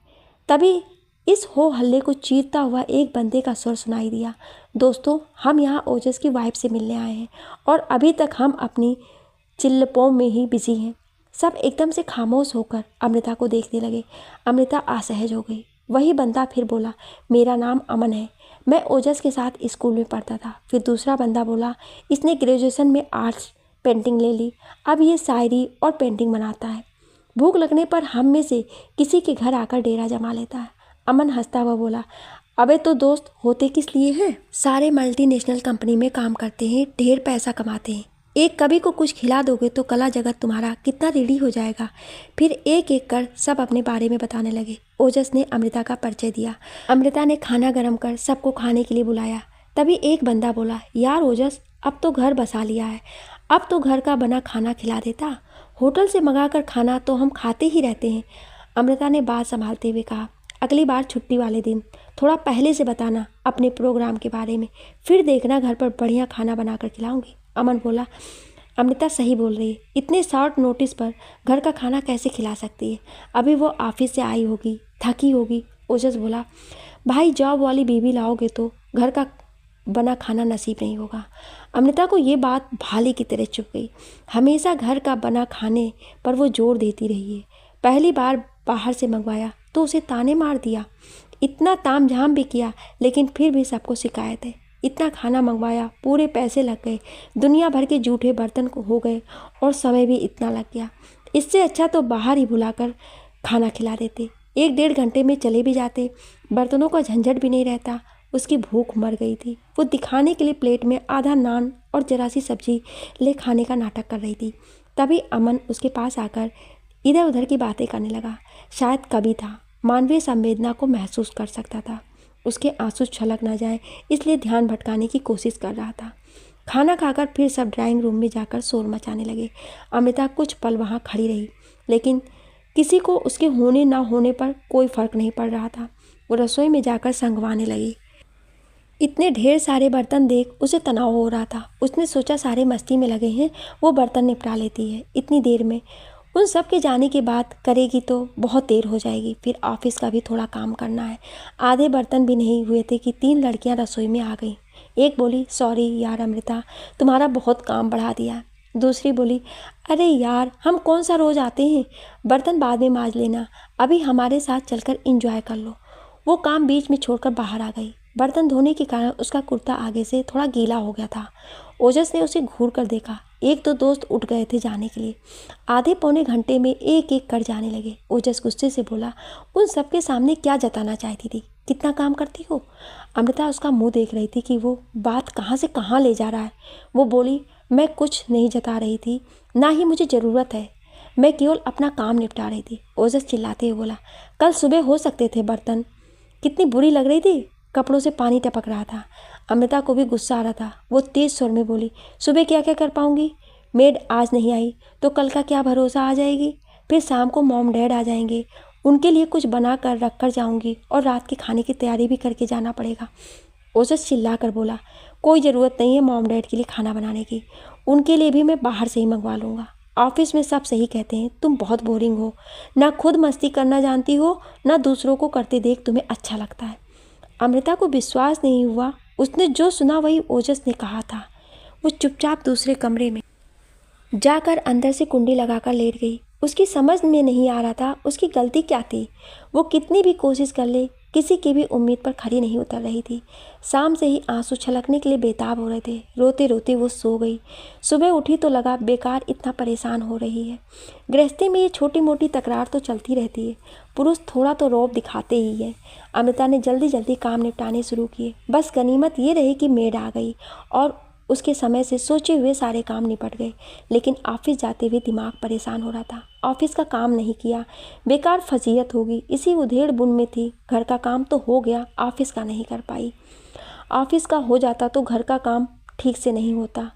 तभी इस हो हल्ले को चीरता हुआ एक बंदे का स्वर सुनाई दिया, दोस्तों हम यहाँ ओजस की वाइफ से मिलने आए हैं और अभी तक हम अपनी चिल्लपों में ही बिजी हैं। सब एकदम से खामोश होकर अमृता को देखने लगे। अमृता असहज हो गई। वही बंदा फिर बोला, मेरा नाम अमन है, मैं ओजस के साथ स्कूल में पढ़ता था। फिर दूसरा बंदा बोला, इसने ग्रेजुएशन में आर्ट्स पेंटिंग ले ली, अब ये शायरी और पेंटिंग बनाता है, भूख लगने पर हम में से किसी के घर आकर डेरा जमा लेता है। अमन हंसता हुआ बोला, अबे तो दोस्त होते किस लिए हैं? सारे मल्टीनेशनल कंपनी में काम करते हैं, ढेर पैसा कमाते हैं, एक कभी को कुछ खिला दोगे तो कला जगत तुम्हारा कितना रेडी हो जाएगा। फिर एक एक कर सब अपने बारे में बताने लगे। ओजस ने अमृता का परिचय दिया। अमृता ने खाना गर्म कर सबको खाने के लिए बुलाया। तभी एक बंदा बोला, यार ओजस अब तो घर बसा लिया है, अब तो घर का बना खाना खिला देता, होटल से मंगा कर खाना तो हम खाते ही रहते हैं। अमृता ने बात संभालते हुए कहा, अगली बार छुट्टी वाले दिन थोड़ा पहले से बताना अपने प्रोग्राम के बारे में, फिर देखना घर पर बढ़िया खाना बनाकर खिलाऊंगी। अमन बोला, अमृता सही बोल रही है, इतने शॉर्ट नोटिस पर घर का खाना कैसे खिला सकती है? अभी वो ऑफिस से आई होगी, थकी होगी। ओजस बोला, भाई जॉब वाली बीवी लाओगे तो घर का बना खाना नसीब नहीं होगा। अमृता को ये बात भाले की तरह चुभ गई। हमेशा घर का बना खाने पर वो जोर देती रही है। पहली बार बाहर से मंगवाया तो उसे ताने मार दिया, इतना ताम झाम भी किया, लेकिन फिर भी सबको शिकायत है। इतना खाना मंगवाया, पूरे पैसे लग गए, दुनिया भर के जूठे बर्तन को हो गए और समय भी इतना लग गया। इससे अच्छा तो बाहर ही बुलाकर खाना खिला देते, 1-1.5 घंटे में चले भी जाते, बर्तनों का झंझट भी नहीं रहता। उसकी भूख मर गई थी। वो दिखाने के लिए प्लेट में आधा नान और जरा सी सब्जी ले खाने का नाटक कर रही थी। तभी अमन उसके पास आकर इधर उधर की बातें करने लगा। शायद कभी था, मानवीय संवेदना को महसूस कर सकता था। उसके आंसू छलक ना जाए इसलिए ध्यान भटकाने की कोशिश कर रहा था। खाना खाकर फिर सब ड्राइंग रूम में जाकर शोर मचाने लगे। अमृता कुछ पल वहाँ खड़ी रही, लेकिन किसी को उसके होने ना होने पर कोई फर्क नहीं पड़ रहा था। वो रसोई में जाकर संगवाने लगी। इतने ढेर सारे बर्तन देख उसे तनाव हो रहा था। उसने सोचा सारे मस्ती में लगे हैं, वो बर्तन निपटा लेती है इतनी देर में। उन सब के जाने के बाद करेगी तो बहुत देर हो जाएगी। फिर ऑफिस का भी थोड़ा काम करना है। आधे बर्तन भी नहीं हुए थे कि 3 लड़कियां रसोई में आ गईं। एक बोली, सॉरी यार अमृता, तुम्हारा बहुत काम बढ़ा दिया। दूसरी बोली, अरे यार हम कौन सा रोज़ आते हैं, बर्तन बाद में मांज लेना, अभी हमारे साथ चलकर इंजॉय कर लो। वो काम बीच में छोड़कर बाहर आ गई। बर्तन धोने के कारण उसका कुर्ता आगे से थोड़ा गीला हो गया था। ओजस ने उसे घूर कर देखा। 1-2 दोस्त उठ गए थे जाने के लिए। आधे पौने घंटे में एक एक कर जाने लगे। ओजस गुस्से से बोला, उन सबके सामने क्या जताना चाहती थी, कितना काम करती हो? अमृता उसका मुंह देख रही थी कि वो बात कहाँ से कहाँ ले जा रहा है। वो बोली, मैं कुछ नहीं जता रही थी, ना ही मुझे ज़रूरत है, मैं केवल अपना काम निपटा रही थी। ओजस चिल्लाते हुए बोला, कल सुबह हो सकते थे बर्तन, कितनी बुरी लग रही थी, कपड़ों से पानी टपक रहा था। अमृता को भी गुस्सा आ रहा था। वो तेज स्वर में बोली, सुबह क्या क्या कर पाऊंगी, मेड आज नहीं आई तो कल का क्या भरोसा आ जाएगी, फिर शाम को मॉम डैड आ जाएंगे, उनके लिए कुछ बना कर रख कर जाऊँगी और रात के खाने की तैयारी भी करके जाना पड़ेगा। ओजस चिल्ला कर बोला, कोई ज़रूरत नहीं है मॉम डैड के लिए खाना बनाने की, उनके लिए भी मैं बाहर से ही मंगवा लूँगा। ऑफिस में सब सही कहते हैं, तुम बहुत बोरिंग हो, ना खुद मस्ती करना जानती हो, ना दूसरों को करते देख तुम्हें अच्छा लगता है। अमृता को विश्वास नहीं हुआ। उसने जो सुना वही ओजस ने कहा था। वो चुपचाप दूसरे कमरे में जाकर अंदर से कुंडी लगाकर लेट गई। उसकी समझ में नहीं आ रहा था उसकी गलती क्या थी। वो कितनी भी कोशिश कर ले, किसी की भी उम्मीद पर खरी नहीं उतर रही थी। शाम से ही आंसू छलकने के लिए बेताब हो रहे थे। रोते रोते वो सो गई। सुबह उठी तो लगा बेकार इतना परेशान हो रही है। गृहस्थी में ये छोटी मोटी तकरार तो चलती रहती है, पुरुष थोड़ा तो रौब दिखाते ही है। अमृता ने जल्दी जल्दी काम निपटाने शुरू किए। बस गनीमत ये रही कि मेड आ गई और उसके समय से सोचे हुए सारे काम निपट गए। लेकिन ऑफिस जाते हुए दिमाग परेशान हो रहा था। ऑफिस का काम नहीं किया, बेकार फजीयत होगी, इसी उधेड़ बुन में थी। घर का काम तो हो गया, ऑफिस का नहीं कर पाई। ऑफिस का हो जाता तो घर का काम ठीक से नहीं होता।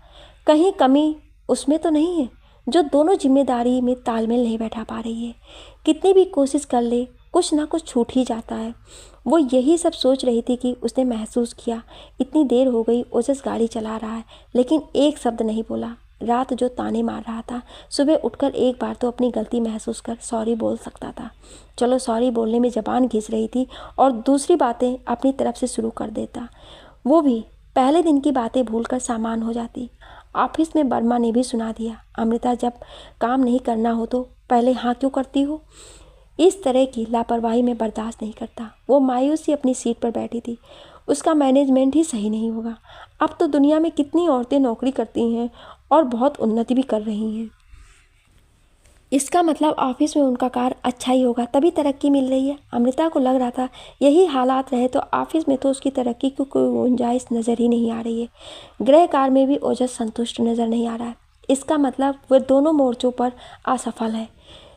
कहीं कमी उसमें तो नहीं है जो दोनों जिम्मेदारी में तालमेल नहीं बैठा पा रही है। कितनी भी कोशिश कर ले, कुछ ना कुछ छूट ही जाता है। वो यही सब सोच रही थी कि उसने महसूस किया इतनी देर हो गई, ओजस गाड़ी चला रहा है लेकिन एक शब्द नहीं बोला। रात जो ताने मार रहा था, सुबह उठकर एक बार तो अपनी गलती महसूस कर सॉरी बोल सकता था। चलो सॉरी बोलने में ज़बान घिस रही थी और दूसरी बातें अपनी तरफ से शुरू कर देता। वो भी पहले दिन की बातें भूलकर सामान हो जाती। ऑफिस में बर्मा ने भी सुना दिया, अमृता जब काम नहीं करना हो तो पहले हाँ क्यों करती हो। इस तरह की लापरवाही में बर्दाश्त नहीं करता। वो मायूसी अपनी सीट पर बैठी थी। उसका मैनेजमेंट ही सही नहीं होगा। अब तो दुनिया में कितनी औरतें नौकरी करती हैं और बहुत उन्नति भी कर रही हैं। इसका मतलब ऑफिस में उनका कार्य अच्छा ही होगा, तभी तरक्की मिल रही है। अमृता को लग रहा था यही हालात रहे तो ऑफिस में तो उसकी तरक्की की कोई गुंजाइश नज़र ही नहीं आ रही है। गृह कार्य में भी ओजस संतुष्ट नज़र नहीं आ रहा है। इसका मतलब वह दोनों मोर्चों पर असफल है।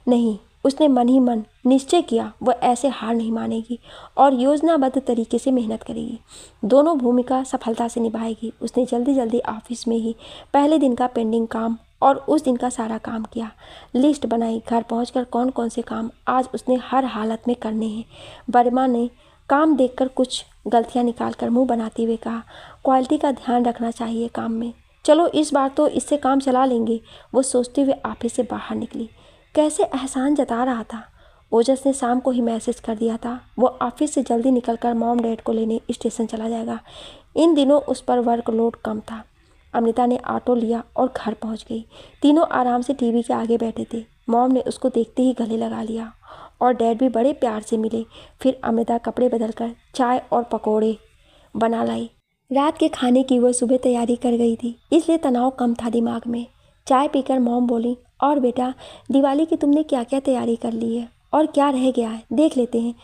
नहीं, उसने मन ही मन निश्चय किया वह ऐसे हार नहीं मानेगी और योजनाबद्ध तरीके से मेहनत करेगी। दोनों भूमिका सफलता से निभाएगी। उसने जल्दी जल्दी ऑफिस में ही पहले दिन का पेंडिंग काम और उस दिन का सारा काम किया। लिस्ट बनाई, घर पहुंचकर कौन कौन से काम आज उसने हर हालत में करने हैं। वर्मा ने काम देखकर कुछ गलतियां निकालकर मुंह बनाते हुए कहा, क्वालिटी का ध्यान रखना चाहिए काम में। चलो इस बार तो इससे काम चला लेंगे। वो सोचते हुए ऑफिस से बाहर निकली। कैसे एहसान जता रहा था। ओजस ने शाम को ही मैसेज कर दिया था वो ऑफिस से जल्दी निकलकर मॉम डैड को लेने स्टेशन चला जाएगा। इन दिनों उस पर वर्कलोड कम था। अमृता ने ऑटो लिया और घर पहुंच गई। तीनों आराम से टीवी के आगे बैठे थे। मॉम ने उसको देखते ही गले लगा लिया और डैड भी बड़े प्यार से मिले। फिर अमृता कपड़े बदलकर चाय और पकौड़े बना लाई। रात के खाने की वह सुबह तैयारी कर गई थी, इसलिए तनाव कम था दिमाग में। चाय पीकर मॉम बोली, और बेटा दिवाली की तुमने क्या क्या तैयारी कर ली है और क्या रह गया है, देख लेते हैं।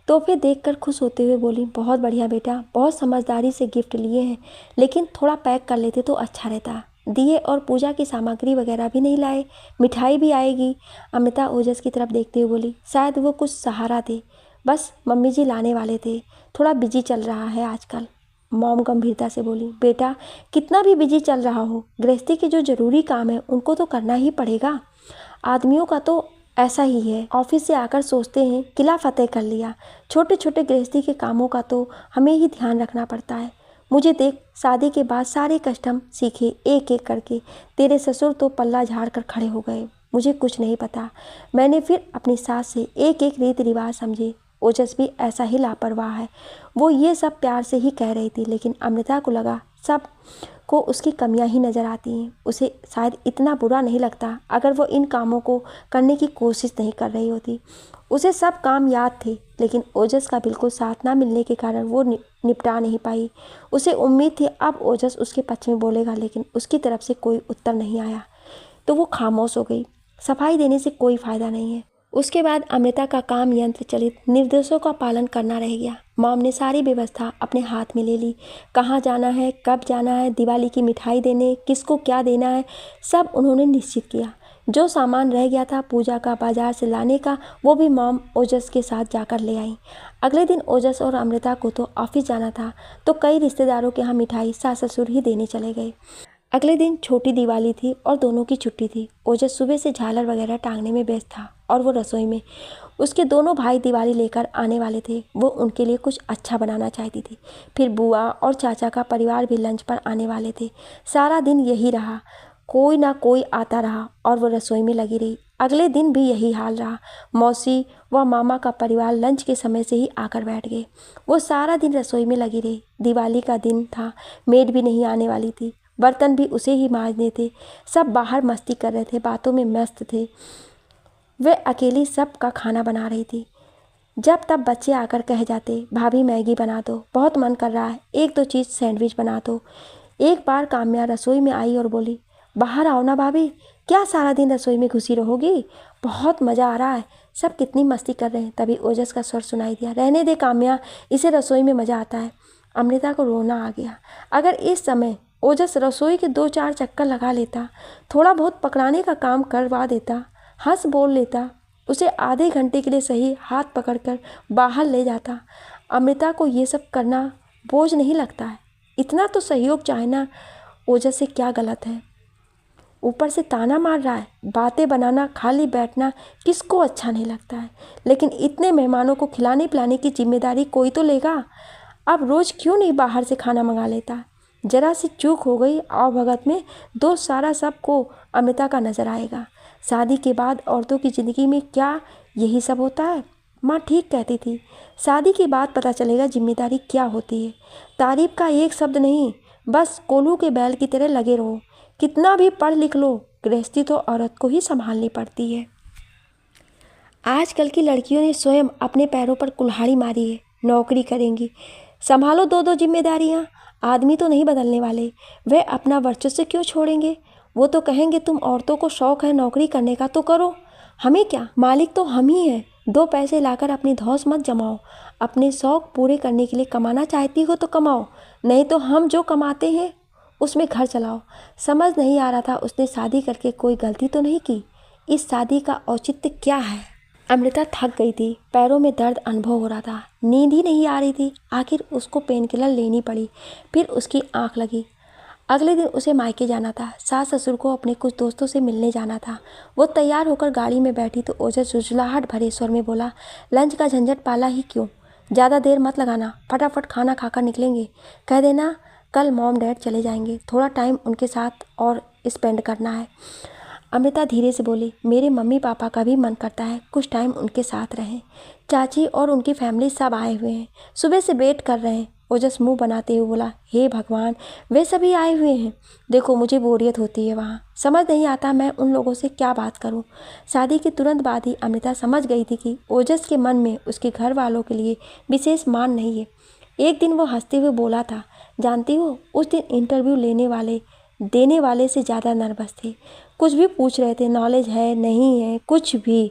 तोहफे देखकर खुश होते हुए बोली, बहुत बढ़िया बेटा, बहुत समझदारी से गिफ्ट लिए हैं, लेकिन थोड़ा पैक कर लेते तो अच्छा रहता। दिए और पूजा की सामग्री वगैरह भी नहीं लाए, मिठाई भी आएगी। अमृता ओजस की तरफ देखते हुए बोली, शायद वो कुछ सहारा थे, बस मम्मी जी लाने वाले थे, थोड़ा बिजी चल रहा है आजकल। मॉम गंभीरता से बोली, बेटा कितना भी बिजी चल रहा हो, गृहस्थी के जो जरूरी काम है उनको तो करना ही पड़ेगा। आदमियों का तो ऐसा ही है, ऑफिस से आकर सोचते हैं किला फतेह कर लिया, छोटे छोटे गृहस्थी के कामों का तो हमें ही ध्यान रखना पड़ता है। मुझे देख, शादी के बाद सारे कस्टम सीखे एक एक करके। तेरे ससुर तो पल्ला झाड़ कर खड़े हो गए, मुझे कुछ नहीं पता। मैंने फिर अपनी सास से एक एक रीति रिवाज समझे। ओजस भी ऐसा ही लापरवाह है। वो ये सब प्यार से ही कह रही थी, लेकिन अमृता को लगा सब को उसकी कमियां ही नज़र आती हैं। उसे शायद इतना बुरा नहीं लगता अगर वो इन कामों को करने की कोशिश नहीं कर रही होती। उसे सब काम याद थे, लेकिन ओजस का बिल्कुल साथ ना मिलने के कारण वो निपटा नहीं पाई। उसे उम्मीद थी अब ओजस उसके पक्ष में बोलेगा, लेकिन उसकी तरफ से कोई उत्तर नहीं आया, तो वो खामोश हो गई। सफाई देने से कोई फ़ायदा नहीं है। उसके बाद अमृता का काम यंत्र चलित निर्देशों का पालन करना रह गया। मॉम ने सारी व्यवस्था अपने हाथ में ले ली। कहाँ जाना है, कब जाना है, दिवाली की मिठाई देने, किसको क्या देना है, सब उन्होंने निश्चित किया। जो सामान रह गया था पूजा का बाजार से लाने का, वो भी मॉम ओजस के साथ जाकर ले आई। अगले दिन ओजस और अमृता को तो ऑफिस जाना था, तो कई रिश्तेदारों के यहाँ मिठाई सास ससुर ही देने चले गए। अगले दिन छोटी दिवाली थी और दोनों की छुट्टी थी। ओजस सुबह से झालर वगैरह टांगने में व्यस्त था और वो रसोई में। उसके दोनों भाई दिवाली लेकर आने वाले थे। वो उनके लिए कुछ अच्छा बनाना चाहती थी। फिर बुआ और चाचा का परिवार भी लंच पर आने वाले थे। सारा दिन यही रहा, कोई ना कोई आता रहा और वो रसोई में लगी रही। अगले दिन भी यही हाल रहा। मौसी व मामा का परिवार लंच के समय से ही आकर बैठ गए। वो सारा दिन रसोई में लगी रही। दिवाली का दिन था, मेड भी नहीं आने वाली थी, बर्तन भी उसे ही मांजने थे। सब बाहर मस्ती कर रहे थे, बातों में मस्त थे। वे अकेली सब का खाना बना रही थी। जब तब बच्चे आकर कह जाते, भाभी मैगी बना दो, बहुत मन कर रहा है, एक दो चीज़ सैंडविच बना दो। एक बार काम्या रसोई में आई और बोली, बाहर आओ ना भाभी, क्या सारा दिन रसोई में घुसी रहोगी, बहुत मज़ा आ रहा है, सब कितनी मस्ती कर रहे हैं। तभी ओजस का स्वर सुनाई दिया, रहने दे काम्या, इसे रसोई में मज़ा आता है। अमृता को रोना आ गया। अगर इस समय ओजस रसोई के 2-4 चक्कर लगा लेता, थोड़ा बहुत पकड़ाने का काम करवा देता, हंस बोल लेता, उसे आधे घंटे के लिए सही हाथ पकड़कर बाहर ले जाता। अमृता को ये सब करना बोझ नहीं लगता है। इतना तो सहयोग चाहना ओजस से क्या गलत है। ऊपर से ताना मार रहा है। बातें बनाना, खाली बैठना किसको अच्छा नहीं लगता है, लेकिन इतने मेहमानों को खिलाने पिलाने की जिम्मेदारी कोई तो लेगा। अब रोज़ क्यों नहीं बाहर से खाना मंगा लेता। जरा सी चूक हो गई आवभगत में, दो सारा सब को अमृता का नज़र आएगा। शादी के बाद औरतों की ज़िंदगी में क्या यही सब होता है। माँ ठीक कहती थी, शादी के बाद पता चलेगा जिम्मेदारी क्या होती है। तारीफ का एक शब्द नहीं, बस कोल्हू के बैल की तरह लगे रहो। कितना भी पढ़ लिख लो, गृहस्थी तो औरत को ही संभालनी पड़ती है। आजकल की लड़कियों ने स्वयं अपने पैरों पर कुल्हाड़ी मारी है। नौकरी करेंगी, संभालो 2-2 जिम्मेदारियाँ। आदमी तो नहीं बदलने वाले, वे अपना वर्चस्व क्यों छोड़ेंगे। वो तो कहेंगे तुम औरतों को शौक़ है नौकरी करने का तो करो, हमें क्या, मालिक तो हम ही हैं। 2 पैसे लाकर अपनी धौंस मत जमाओ। अपने शौक़ पूरे करने के लिए कमाना चाहती हो तो कमाओ, नहीं तो हम जो कमाते हैं उसमें घर चलाओ। समझ नहीं आ रहा था उसने शादी करके कोई गलती तो नहीं की। इस शादी का औचित्य क्या है। अमृता थक गई थी, पैरों में दर्द अनुभव हो रहा था, नींद ही नहीं आ रही थी। आखिर उसको पेन किलर लेनी पड़ी। फिर उसकी आंख लगी। अगले दिन उसे मायके जाना था। सास ससुर को अपने कुछ दोस्तों से मिलने जाना था। वो तैयार होकर गाड़ी में बैठी तो ओजस झुंझलाहट भरे स्वर में बोला, लंच का झंझट पाला ही क्यों, ज़्यादा देर मत लगाना, फटाफट खाना खाकर निकलेंगे। कह देना कल मॉम डैड चले जाएंगे, थोड़ा टाइम उनके साथ और स्पेंड करना है। अमृता धीरे से बोली, मेरे मम्मी पापा का भी मन करता है कुछ टाइम उनके साथ रहें। चाची और उनकी फैमिली सब आए हुए हैं, सुबह से वेट कर रहे हैं। ओजस मुंह बनाते हुए बोला, हे भगवान, वे सभी आए हुए हैं। देखो मुझे बोरियत होती है वहाँ, समझ नहीं आता मैं उन लोगों से क्या बात करूँ। शादी के तुरंत बाद ही अमृता समझ गई थी कि ओजस के मन में उसके घर वालों के लिए विशेष मान नहीं है। एक दिन वो हंसते हुए बोला था, जानती हो उस दिन इंटरव्यू देने वाले से ज़्यादा नर्वस थे। कुछ भी पूछ रहे थे, नॉलेज है नहीं है, कुछ भी।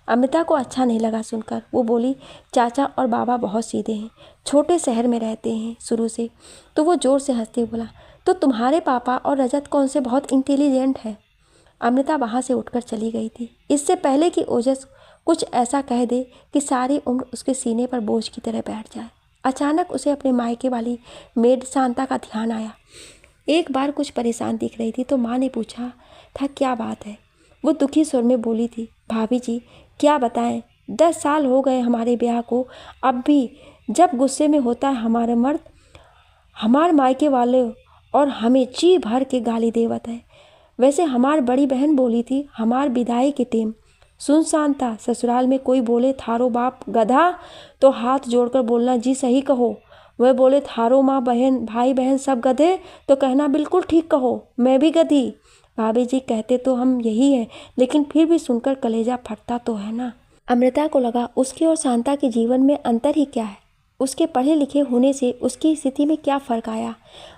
अमृता को अच्छा नहीं लगा सुनकर। वो बोली, चाचा और बाबा बहुत सीधे हैं, छोटे शहर में रहते हैं शुरू से। तो वो ज़ोर से हंसते हुए बोला, तो तुम्हारे पापा और रजत कौन से बहुत इंटेलिजेंट है। अमृता वहाँ से उठकर चली गई थी, इससे पहले कि ओजस कुछ ऐसा कह दे कि सारी उम्र उसके सीने पर बोझ की तरह बैठ जाए। अचानक उसे अपने मायके वाली मेड शांता का ध्यान आया। एक बार कुछ परेशान दिख रही थी तो माँ ने पूछा था, क्या बात है। वो दुखी स्वर में बोली थी, भाभी जी क्या बताएं, 10 साल हो गए हमारे ब्याह को, अब भी जब गुस्से में होता है हमारा मर्द, हमारे मायके वाले और हमें जी भर के गाली देवत है। वैसे हमार बड़ी बहन बोली थी हमार विदाई के टेम सुनसान था, ससुराल में कोई बोले थारो बाप गधा तो हाथ जोड़कर बोलना जी सही कहो। वह बोले थारो माँ बहन भाई बहन सब गधे तो कहना बिल्कुल ठीक कहो, मैं भी गधी। भाभी जी कहते तो हम यही हैं, लेकिन फिर भी सुनकर कलेजा फटता तो है ना। अमृता को लगा उसके और शांता के जीवन में अंतर ही क्या है, उसके पढ़े लिखे होने से उसकी स्थिति में क्या फ़र्क आया।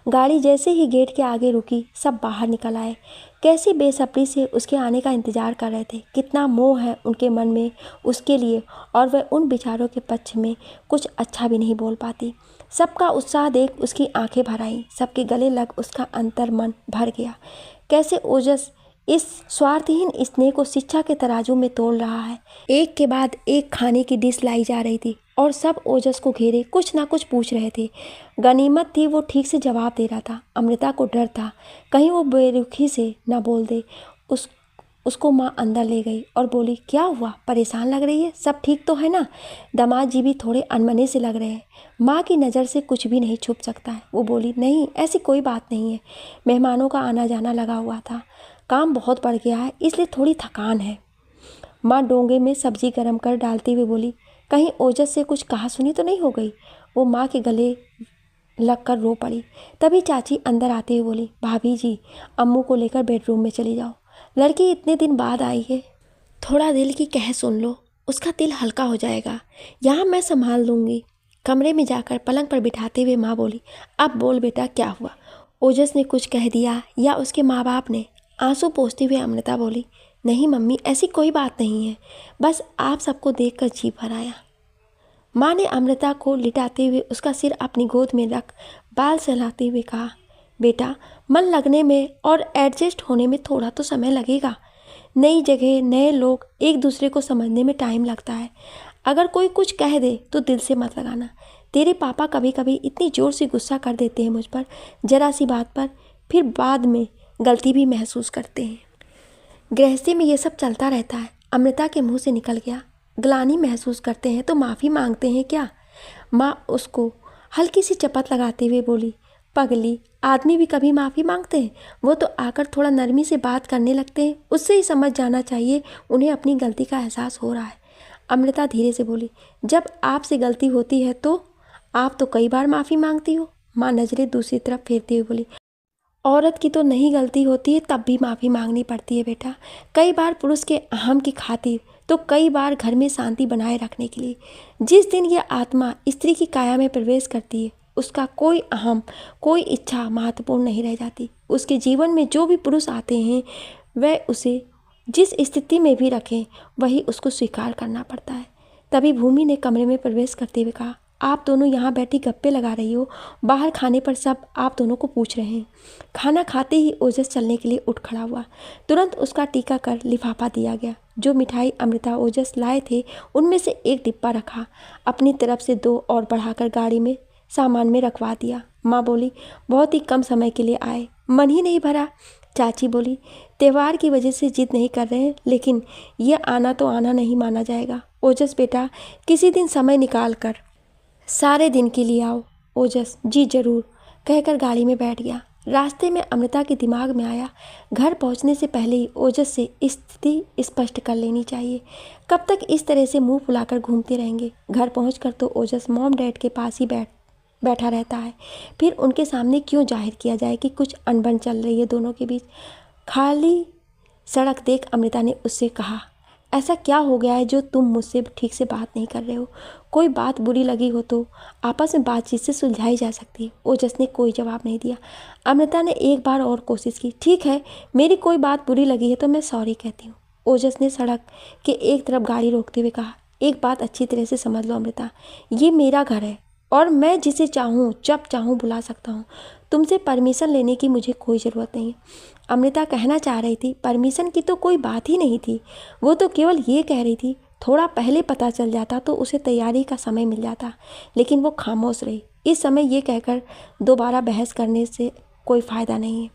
गाड़ी जैसे ही गेट के आगे रुकी सब बाहर निकल आए, कैसी बेसब्री से उसके आने का इंतज़ार कर रहे थे। कितना मोह है उनके मन में उसके लिए, और वह उन बेचारों के पक्ष में कुछ अच्छा भी नहीं बोल पाती। सबका उत्साह देख उसकी आंखें भर आईं, सबके गले लग उसका अंतर मन भर गया। कैसे ओजस इस स्वार्थहीन स्नेह को शिक्षा के तराजू में तोल रहा है। एक के बाद एक खाने की डिश लाई जा रही थी और सब ओजस को घेरे कुछ ना कुछ पूछ रहे थे। गनीमत थी वो ठीक से जवाब दे रहा था। अमृता को डर था कहीं वो बेरुखी से ना बोल दे। उसको माँ अंदर ले गई और बोली, क्या हुआ, परेशान लग रही है, सब ठीक तो है ना। दामाद जी भी थोड़े अनमने से लग रहे हैं। माँ की नज़र से कुछ भी नहीं छुप सकता है। वो बोली, नहीं ऐसी कोई बात नहीं है, मेहमानों का आना जाना लगा हुआ था, काम बहुत बढ़ गया है इसलिए थोड़ी थकान है। माँ डोंगे में सब्जी गर्म कर डालती हुई बोली, कहीं ओजस से कुछ कहा सुनी तो नहीं हो गई। वो माँ के गले लग कर रो पड़ी। तभी चाची अंदर आते हुए बोली, भाभी जी अम्मू को लेकर बेडरूम में चली जाओ, लड़की इतने दिन बाद आई है, थोड़ा दिल की कह सुन लो, उसका दिल हल्का हो जाएगा, यहाँ मैं संभाल लूँगी। कमरे में जाकर पलंग पर बिठाते हुए माँ बोली, अब बोल बेटा क्या हुआ, ओजस ने कुछ कह दिया या उसके माँ बाप ने। आंसू पोंछते हुए अमृता बोली, नहीं मम्मी ऐसी कोई बात नहीं है, बस आप सबको देखकर जी भर आया। माँ ने अमृता को लिटाते हुए उसका सिर अपनी गोद में रख बाल सहलाते हुए कहा, बेटा मन लगने में और एडजस्ट होने में थोड़ा तो समय लगेगा। नई जगह नए लोग, एक दूसरे को समझने में टाइम लगता है। अगर कोई कुछ कह दे तो दिल से मत लगाना। तेरे पापा कभी कभी इतनी ज़ोर से गुस्सा कर देते हैं मुझ पर ज़रा सी बात पर, फिर बाद में गलती भी महसूस करते हैं। गृहस्थी में ये सब चलता रहता है। अमृता के मुंह से निकल गया, ग्लानि महसूस करते हैं तो माफ़ी मांगते हैं क्या। माँ उसको हल्की सी चपत लगाते हुए बोली, पगली, आदमी भी कभी माफ़ी मांगते हैं, वो तो आकर थोड़ा नरमी से बात करने लगते हैं, उससे ही समझ जाना चाहिए उन्हें अपनी गलती का एहसास हो रहा है। अमृता धीरे से बोली, जब आपसे गलती होती है तो आप तो कई बार माफ़ी मांगती हो। माँ नज़रें दूसरी तरफ फेरते हुए बोली, औरत की तो नहीं गलती होती है तब भी माफ़ी मांगनी पड़ती है बेटा, कई बार पुरुष के अहम की खातिर, तो कई बार घर में शांति बनाए रखने के लिए। जिस दिन यह आत्मा स्त्री की काया में प्रवेश करती है उसका कोई अहम, कोई इच्छा महत्वपूर्ण नहीं रह जाती। उसके जीवन में जो भी पुरुष आते हैं वह उसे जिस स्थिति में भी रखें वही उसको स्वीकार करना पड़ता है। तभी भूमि ने कमरे में प्रवेश करते हुए कहा, आप दोनों यहाँ बैठी गप्पे लगा रही हो, बाहर खाने पर सब आप दोनों को पूछ रहे हैं। खाना खाते ही ओजस चलने के लिए उठ खड़ा हुआ। तुरंत उसका टीका कर लिफाफा दिया गया। जो मिठाई अमृता ओजस लाए थे उनमें से एक डिब्बा रखा, अपनी तरफ से 2 और बढ़ाकर गाड़ी में सामान में रखवा दिया। माँ बोली, बहुत ही कम समय के लिए आए, मन ही नहीं भरा। चाची बोली, त्योहार की वजह से जिद नहीं कर रहे हैं, लेकिन ये आना तो आना नहीं माना जाएगा। ओजस बेटा, किसी दिन समय निकाल कर सारे दिन के लिए आओ। ओजस, जी जरूर कहकर गाड़ी में बैठ गया। रास्ते में अमृता के दिमाग में आया, घर पहुंचने से पहले ही ओजस से स्थिति स्पष्ट कर लेनी चाहिए। कब तक इस तरह से मुंह फुलाकर घूमते रहेंगे। घर पहुंचकर तो ओजस मॉम डैड के पास ही बैठा रहता है। फिर उनके सामने क्यों जाहिर किया जाए कि कुछ अनबन चल रही है दोनों के बीच। खाली सड़क देख अमृता ने उससे कहा, ऐसा क्या हो गया है जो तुम मुझसे ठीक से बात नहीं कर रहे हो? कोई बात बुरी लगी हो तो आपस में बातचीत से सुलझाई जा सकती है। ओजस ने कोई जवाब नहीं दिया। अमृता ने एक बार और कोशिश की, ठीक है, मेरी कोई बात बुरी लगी है तो मैं सॉरी कहती हूँ। ओजस ने सड़क के एक तरफ गाड़ी रोकते हुए कहा, एक बात अच्छी तरह से समझ लो अमृता, ये मेरा घर है और मैं जिसे चाहूँ जब चाहूँ बुला सकता हूँ। तुमसे परमिशन लेने की मुझे कोई ज़रूरत नहीं है। अमृता कहना चाह रही थी, परमिशन की तो कोई बात ही नहीं थी। वो तो केवल ये कह रही थी, थोड़ा पहले पता चल जाता तो उसे तैयारी का समय मिल जाता। लेकिन वो खामोश रही। इस समय ये कहकर दोबारा बहस करने से कोई फ़ायदा नहीं है।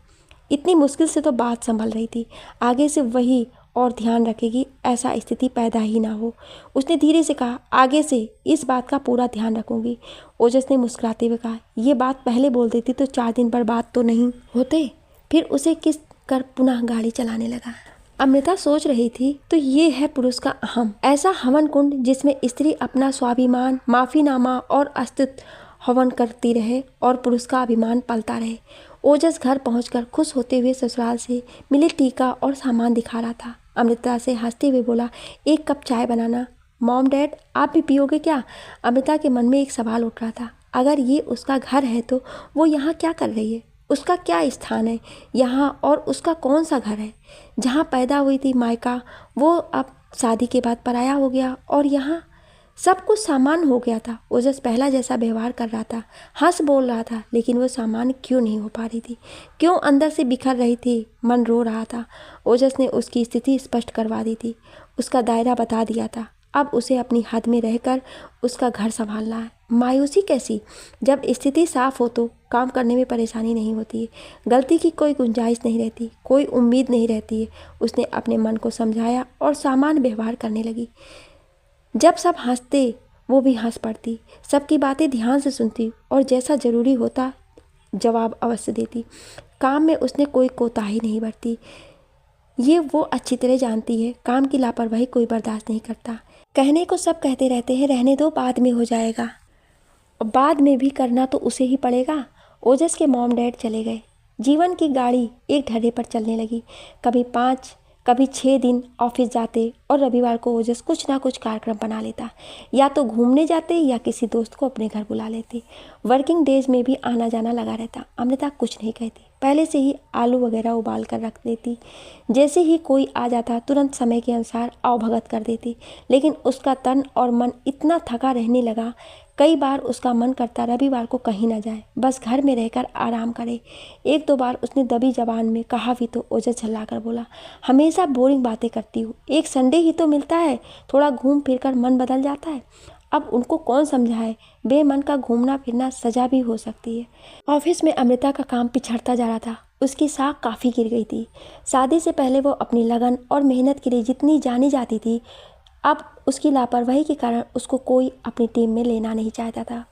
इतनी मुश्किल से तो बात संभल रही थी, आगे से वही और ध्यान रखेगी ऐसा स्थिति पैदा ही ना हो। उसने धीरे से कहा, आगे से इस बात का पूरा ध्यान रखूंगी। ओजस ने मुस्कुराते हुए कहा, ये बात पहले बोल देती तो 4 दिन बर्बाद तो नहीं होते। फिर उसे किस कर पुनः गाड़ी चलाने लगा। अमृता सोच रही थी, तो ये है पुरुष का अहम, ऐसा हवन कुंड जिसमें स्त्री अपना स्वाभिमान, माफीनामा और अस्तित्व हवन करती रहे और पुरुष का अभिमान पलता रहे। ओजस घर पहुंचकर खुश होते हुए ससुराल से मिले टीका और सामान दिखा रहा था। अमृता से हंसते हुए बोला, एक कप चाय बनाना। मॉम डैड, आप भी पियोगे क्या? अमृता के मन में एक सवाल उठ रहा था, अगर ये उसका घर है तो वो यहाँ क्या कर रही है? उसका क्या स्थान है यहाँ और उसका कौन सा घर है? जहाँ पैदा हुई थी मायका, वो अब शादी के बाद पराया हो गया और यहाँ सब कुछ सामान्य हो गया था। ओजस पहला जैसा व्यवहार कर रहा था, हंस बोल रहा था, लेकिन वो सामान्य क्यों नहीं हो पा रही थी? क्यों अंदर से बिखर रही थी? मन रो रहा था। ओजस ने उसकी स्थिति स्पष्ट करवा दी थी, उसका दायरा बता दिया था। अब उसे अपनी हद में रहकर उसका घर संभालना है। मायूसी कैसी? जब स्थिति साफ हो तो काम करने में परेशानी नहीं होती है, गलती की कोई गुंजाइश नहीं रहती, कोई उम्मीद नहीं रहती है। उसने अपने मन को समझाया और सामान्य व्यवहार करने लगी। जब सब हंसते वो भी हंस पड़ती, सबकी बातें ध्यान से सुनती और जैसा ज़रूरी होता जवाब अवश्य देती। काम में उसने कोई कोताही नहीं बरती, ये वो अच्छी तरह जानती है। काम की लापरवाही कोई बर्दाश्त नहीं करता। कहने को सब कहते रहते हैं, रहने दो, बाद में हो जाएगा, और बाद में भी करना तो उसे ही पड़ेगा। ओजस के मॉम डैड चले गए। जीवन की गाड़ी एक ढर्रे पर चलने लगी। कभी 5 कभी 6 दिन ऑफिस जाते और रविवार को ओजस कुछ ना कुछ कार्यक्रम बना लेता, या तो घूमने जाते या किसी दोस्त को अपने घर बुला लेते। वर्किंग डेज में भी आना जाना लगा रहता। अमृता कुछ नहीं कहती, पहले से ही आलू वगैरह उबाल कर रख देती। जैसे ही कोई आ जाता तुरंत समय के अनुसार आवभगत कर देती। लेकिन उसका तन और मन इतना थका रहने लगा, कई बार उसका मन करता रविवार को कहीं ना जाए, बस घर में रहकर आराम करे। 1-2 बार उसने दबी जबान में कहा भी तो ओजस झल्लाकर बोला, हमेशा बोरिंग बातें करती हूँ, एक संडे ही तो मिलता है, थोड़ा घूम फिर कर मन बदल जाता है। अब उनको कौन समझाए, बेमन का घूमना फिरना सजा भी हो सकती है। ऑफिस में अमृता का काम पिछड़ता जा रहा था। उसकी साख काफ़ी गिर गई थी। शादी से पहले वो अपनी लगन और मेहनत के लिए जितनी जानी जाती थी, अब उसकी लापरवाही के कारण उसको कोई अपनी टीम में लेना नहीं चाहता था।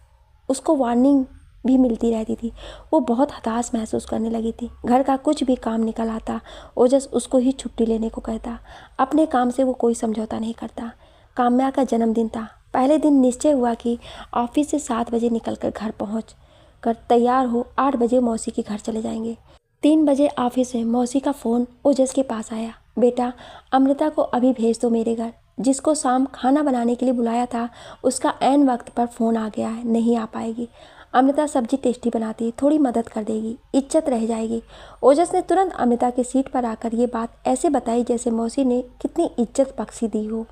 उसको वार्निंग भी मिलती रहती थी। वो बहुत हताश महसूस करने लगी थी। घर का कुछ भी काम निकल आता, ओजस उसको ही छुट्टी लेने को कहता। अपने काम से वो कोई समझौता नहीं करता। काम्या का जन्मदिन था। पहले दिन निश्चय हुआ कि ऑफिस से 7 बजे निकलकर घर पहुँच कर तैयार हो 8 बजे मौसी के घर चले जाएंगे। 3 बजे ऑफिस से मौसी का फ़ोन ओजस के पास आया, बेटा अमृता को अभी भेज दो मेरे घर। जिसको शाम खाना बनाने के लिए बुलाया था उसका ऐन वक्त पर फ़ोन आ गया है, नहीं आ पाएगी। अमृता सब्जी टेस्टी बनाती है, थोड़ी मदद कर देगी, इज्जत रह जाएगी। ओजस ने तुरंत अमृता की सीट पर आकर ये बात ऐसे बताई जैसे मौसी ने कितनी इज्जत बख्शी दी हो।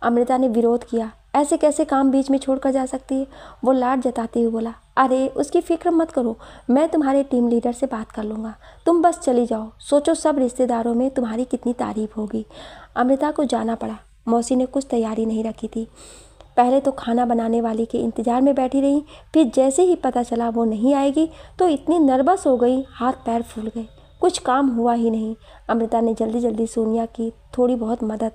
अमृता ने विरोध किया, ऐसे कैसे काम बीच में छोड़कर जा सकती है? वो लाड जताते हुए बोला, अरे उसकी फिक्र मत करो, मैं तुम्हारे टीम लीडर से बात कर लूँगा, तुम बस चली जाओ। सोचो सब रिश्तेदारों में तुम्हारी कितनी तारीफ होगी। अमृता को जाना पड़ा। मौसी ने कुछ तैयारी नहीं रखी थी। पहले तो खाना बनाने वाले के इंतज़ार में बैठी रही, फिर जैसे ही पता चला वो नहीं आएगी तो इतनी नर्वस हो गई, हाथ पैर फूल गए। कुछ काम हुआ ही नहीं। अमृता ने जल्दी जल्दी सोनिया की थोड़ी बहुत मदद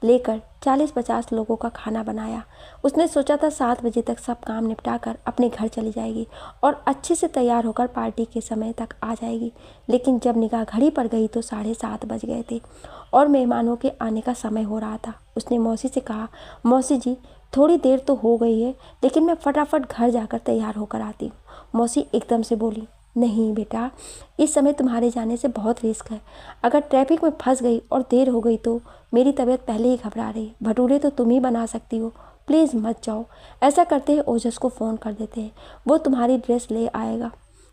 लेकर 40-50 लोगों का खाना बनाया। उसने सोचा था 7 बजे तक सब काम निपटा कर अपने घर चली जाएगी और अच्छे से तैयार होकर पार्टी के समय तक आ जाएगी, लेकिन जब निगाह घड़ी पर गई तो 7:30 बज गए थे और मेहमानों के आने का समय हो रहा था। उसने मौसी से कहा, मौसी जी थोड़ी देर तो हो गई है, लेकिन मैं फटाफट घर जाकर तैयार होकर आती हूँ। मौसी एकदम से बोली, नहीं बेटा, इस समय तुम्हारे जाने से बहुत रिस्क है। अगर ट्रैफिक में फंस गई और देर हो गई तो मेरी तबीयत पहले ही घबरा रही। भटूरे तो तुम ही बना सकती हो, प्लीज़ मत जाओ। ऐसा करते हैं ओजस को फ़ोन कर देते हैं, वो तुम्हारी ड्रेस ले आएगा,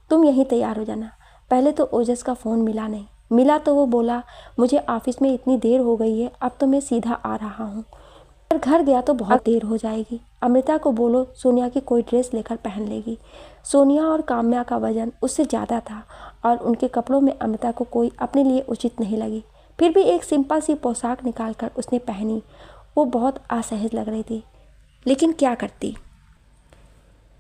तुम यहीं तैयार हो जाना। पहले तो ओजस का फ़ोन मिला नहीं। मिला तो वो बोला, मुझे ऑफिस में इतनी देर हो गई है, अब तो मैं सीधा आ रहा हूँ। अगर घर गया तो बहुत देर हो जाएगी। अमृता को बोलो सोनिया की कोई ड्रेस लेकर पहन लेगी। सोनिया और काम्या का वजन उससे ज़्यादा था और उनके कपड़ों में अमृता को कोई अपने लिए उचित नहीं लगी। फिर भी एक सिंपल सी पोशाक निकालकर उसने पहनी। वो बहुत असहज लग रही थी, लेकिन क्या करती।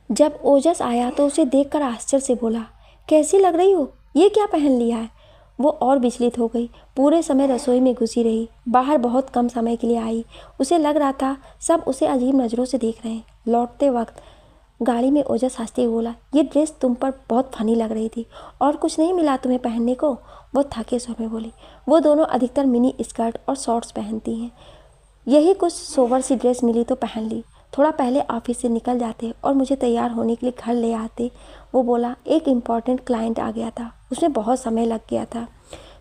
जब ओजस आया तो उसे देखकर आश्चर्य से बोला, कैसी लग रही हो, ये क्या पहन लिया है। वो और विचलित हो गई। पूरे समय रसोई में घुसी रही, बाहर बहुत कम समय के लिए आई। उसे लग रहा था सब उसे अजीब नज़रों से देख रहे हैं। लौटते वक्त गाड़ी में ओजस हंसते हुए बोला, ये ड्रेस तुम पर बहुत फनी लग रही थी, और कुछ नहीं मिला तुम्हें पहनने को। वो थके स्वर में बोली। वो दोनों अधिकतर मिनी स्कर्ट और शॉर्ट्स पहनती हैं, यही कुछ सोबर सी ड्रेस मिली तो पहन ली। थोड़ा पहले ऑफिस से निकल जाते और मुझे तैयार होने के लिए घर ले आते। वो बोला, एक इम्पॉर्टेंट क्लाइंट आ गया था, उसमें बहुत समय लग गया था।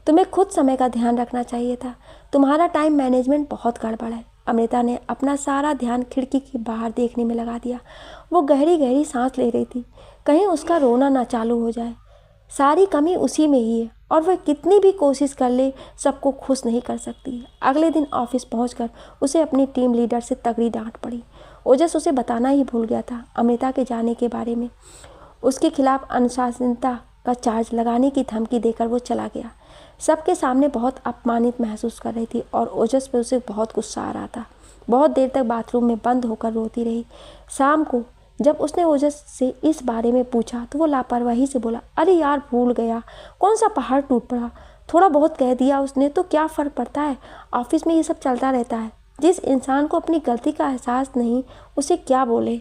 तुम्हें खुद समय का ध्यान रखना चाहिए था, तुम्हारा टाइम मैनेजमेंट बहुत गड़बड़ है। अमृता ने अपना सारा ध्यान खिड़की के बाहर देखने में लगा दिया। वो गहरी गहरी सांस ले रही थी, कहीं उसका रोना ना चालू हो जाए। सारी कमी उसी में ही है और वह कितनी भी कोशिश कर ले सबको खुश नहीं कर सकती। अगले दिन ऑफिस पहुंचकर उसे अपनी टीम लीडर से तगड़ी डांट पड़ी। ओजस उसे बताना ही भूल गया था अमृता के जाने के बारे में। उसके खिलाफ अनुशासनहीनता का चार्ज लगाने की धमकी देकर वो चला गया। सबके सामने बहुत अपमानित महसूस कर रही थी और ओजस पे उसे बहुत गुस्सा आ रहा था। बहुत देर तक बाथरूम में बंद होकर रोती रही। शाम को जब उसने ओजस से इस बारे में पूछा तो वो लापरवाही से बोला, अरे यार भूल गया, कौन सा पहाड़ टूट पड़ा, थोड़ा बहुत कह दिया उसने तो क्या फ़र्क पड़ता है, ऑफिस में ये सब चलता रहता है। जिस इंसान को अपनी गलती का एहसास नहीं, उसे क्या बोले।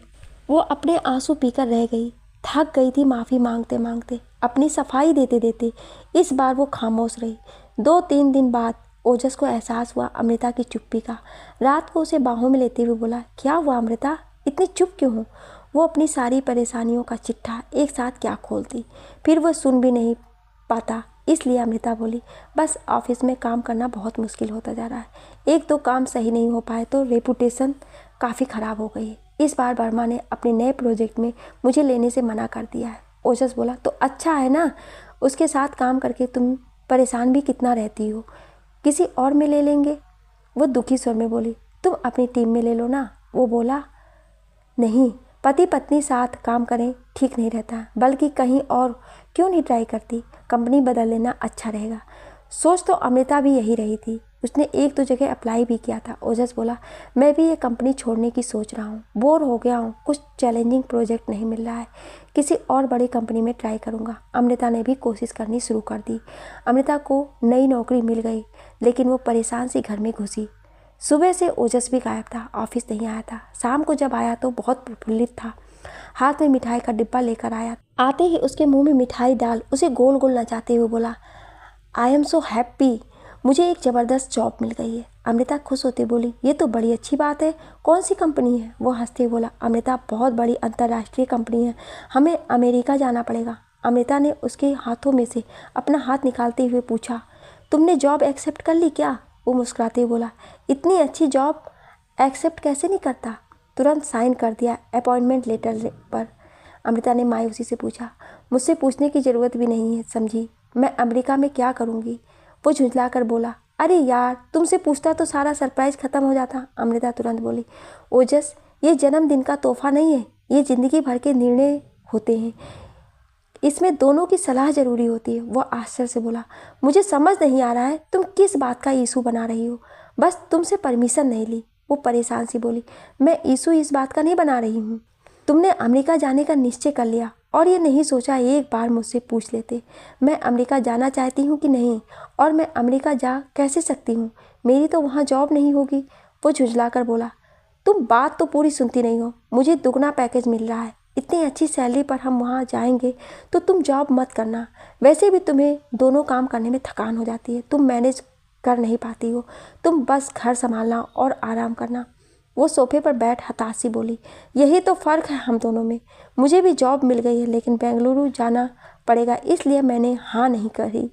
वो अपने आंसू पीकर रह गई, थक गई थी माफ़ी मांगते मांगते, अपनी सफाई देते देते। इस बार वो खामोश रही। 2-3 दिन बाद ओजस को एहसास हुआ अमृता की चुप्पी का। रात को उसे बाहों में लेते हुए बोला, क्या हुआ अमृता, इतनी चुप क्यों हो। वो अपनी सारी परेशानियों का चिट्ठा एक साथ क्या खोलती, फिर वो सुन भी नहीं पाता। इसलिए अमृता बोली, बस ऑफिस में काम करना बहुत मुश्किल होता जा रहा है। 1-2 काम सही नहीं हो पाए तो रेपुटेशन काफ़ी ख़राब हो गई है। इस बार वर्मा ने अपने नए प्रोजेक्ट में मुझे लेने से मना कर दिया है। ओजस बोला, तो अच्छा है ना, उसके साथ काम करके तुम परेशान भी कितना रहती हो, किसी और में ले लेंगे। वो दुखी स्वर में बोली, तुम अपनी टीम में ले लो ना। वो बोला, नहीं, पति पत्नी साथ काम करें ठीक नहीं रहता, बल्कि कहीं और क्यों नहीं ट्राई करती, कंपनी बदल लेना अच्छा रहेगा। सोच तो अमृता भी यही रही थी। उसने 1-2 जगह अप्लाई भी किया था। ओजस बोला, मैं भी ये कंपनी छोड़ने की सोच रहा हूँ, बोर हो गया हूँ, कुछ चैलेंजिंग प्रोजेक्ट नहीं मिल रहा है, किसी और बड़ी कंपनी में ट्राई करूँगा। अमृता ने भी कोशिश करनी शुरू कर दी। अमृता को नई नौकरी मिल गई, लेकिन वो परेशान सी घर में घुसी। सुबह से ओजस भी गायब था, ऑफिस नहीं आया था। शाम को जब आया तो बहुत प्रफुल्लित था, हाथ में मिठाई का डिब्बा लेकर आया। आते ही उसके मुंह में मिठाई डाल उसे गोल गोल नचाते हुए बोला, आई एम सो हैप्पी, मुझे एक ज़बरदस्त जॉब मिल गई है। अमृता खुश होते बोली, ये तो बड़ी अच्छी बात है, कौन सी कंपनी है। वो हंसते बोला, अमृता बहुत बड़ी अंतर्राष्ट्रीय कंपनी है, हमें अमेरिका जाना पड़ेगा। अमृता ने उसके हाथों में से अपना हाथ निकालते हुए पूछा, तुमने जॉब एक्सेप्ट कर ली क्या। वो मुस्कुराते बोला, इतनी अच्छी जॉब एक्सेप्ट कैसे नहीं करता, तुरंत साइन कर दिया अपॉइंटमेंट लेटर पर। अमृता ने मायूसी से पूछा, मुझसे पूछने की ज़रूरत भी नहीं है समझी, मैं अमेरिका में क्या करूँगी। वो झुंझला कर बोला, अरे यार तुमसे पूछता तो सारा सरप्राइज़ ख़त्म हो जाता। अमृता तुरंत बोली, ओजस ये जन्मदिन का तोहफा नहीं है, ये ज़िंदगी भर के निर्णय होते हैं, इसमें दोनों की सलाह ज़रूरी होती है। वह आश्चर्य से बोला, मुझे समझ नहीं आ रहा है तुम किस बात का इशू बना रही हो, बस तुमसे परमिशन नहीं ली, वो परेशान सी बोली, मैं इशू इस बात का नहीं बना रही हूँ। तुमने अमेरिका जाने का निश्चय कर लिया और ये नहीं सोचा एक बार मुझसे पूछ लेते मैं अमेरिका जाना चाहती हूँ कि नहीं, और मैं अमेरिका जा कैसे सकती हूँ, मेरी तो वहाँ जॉब नहीं होगी। वो झुंझला कर बोला, तुम बात तो पूरी सुनती नहीं हो। मुझे दुगना पैकेज मिल रहा है, इतनी अच्छी सैलरी पर हम वहाँ जाएंगे तो तुम जॉब मत करना। वैसे भी तुम्हें दोनों काम करने में थकान हो जाती है, तुम मैनेज कर नहीं पाती हो, तुम बस घर संभालना और आराम करना। वो सोफे पर बैठ हताशी बोली, यही तो फ़र्क है हम दोनों में। मुझे भी जॉब मिल गई है लेकिन बेंगलुरु जाना पड़ेगा, इसलिए मैंने हाँ नहीं करी।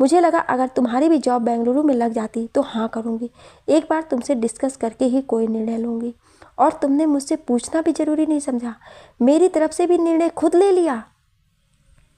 मुझे लगा अगर तुम्हारी भी जॉब बेंगलुरु में लग जाती तो हाँ करूँगी। एक बार तुमसे डिस्कस करके ही कोई निर्णय लूँगी। और तुमने मुझसे पूछना भी ज़रूरी नहीं समझा, मेरी तरफ से भी निर्णय खुद ले लिया।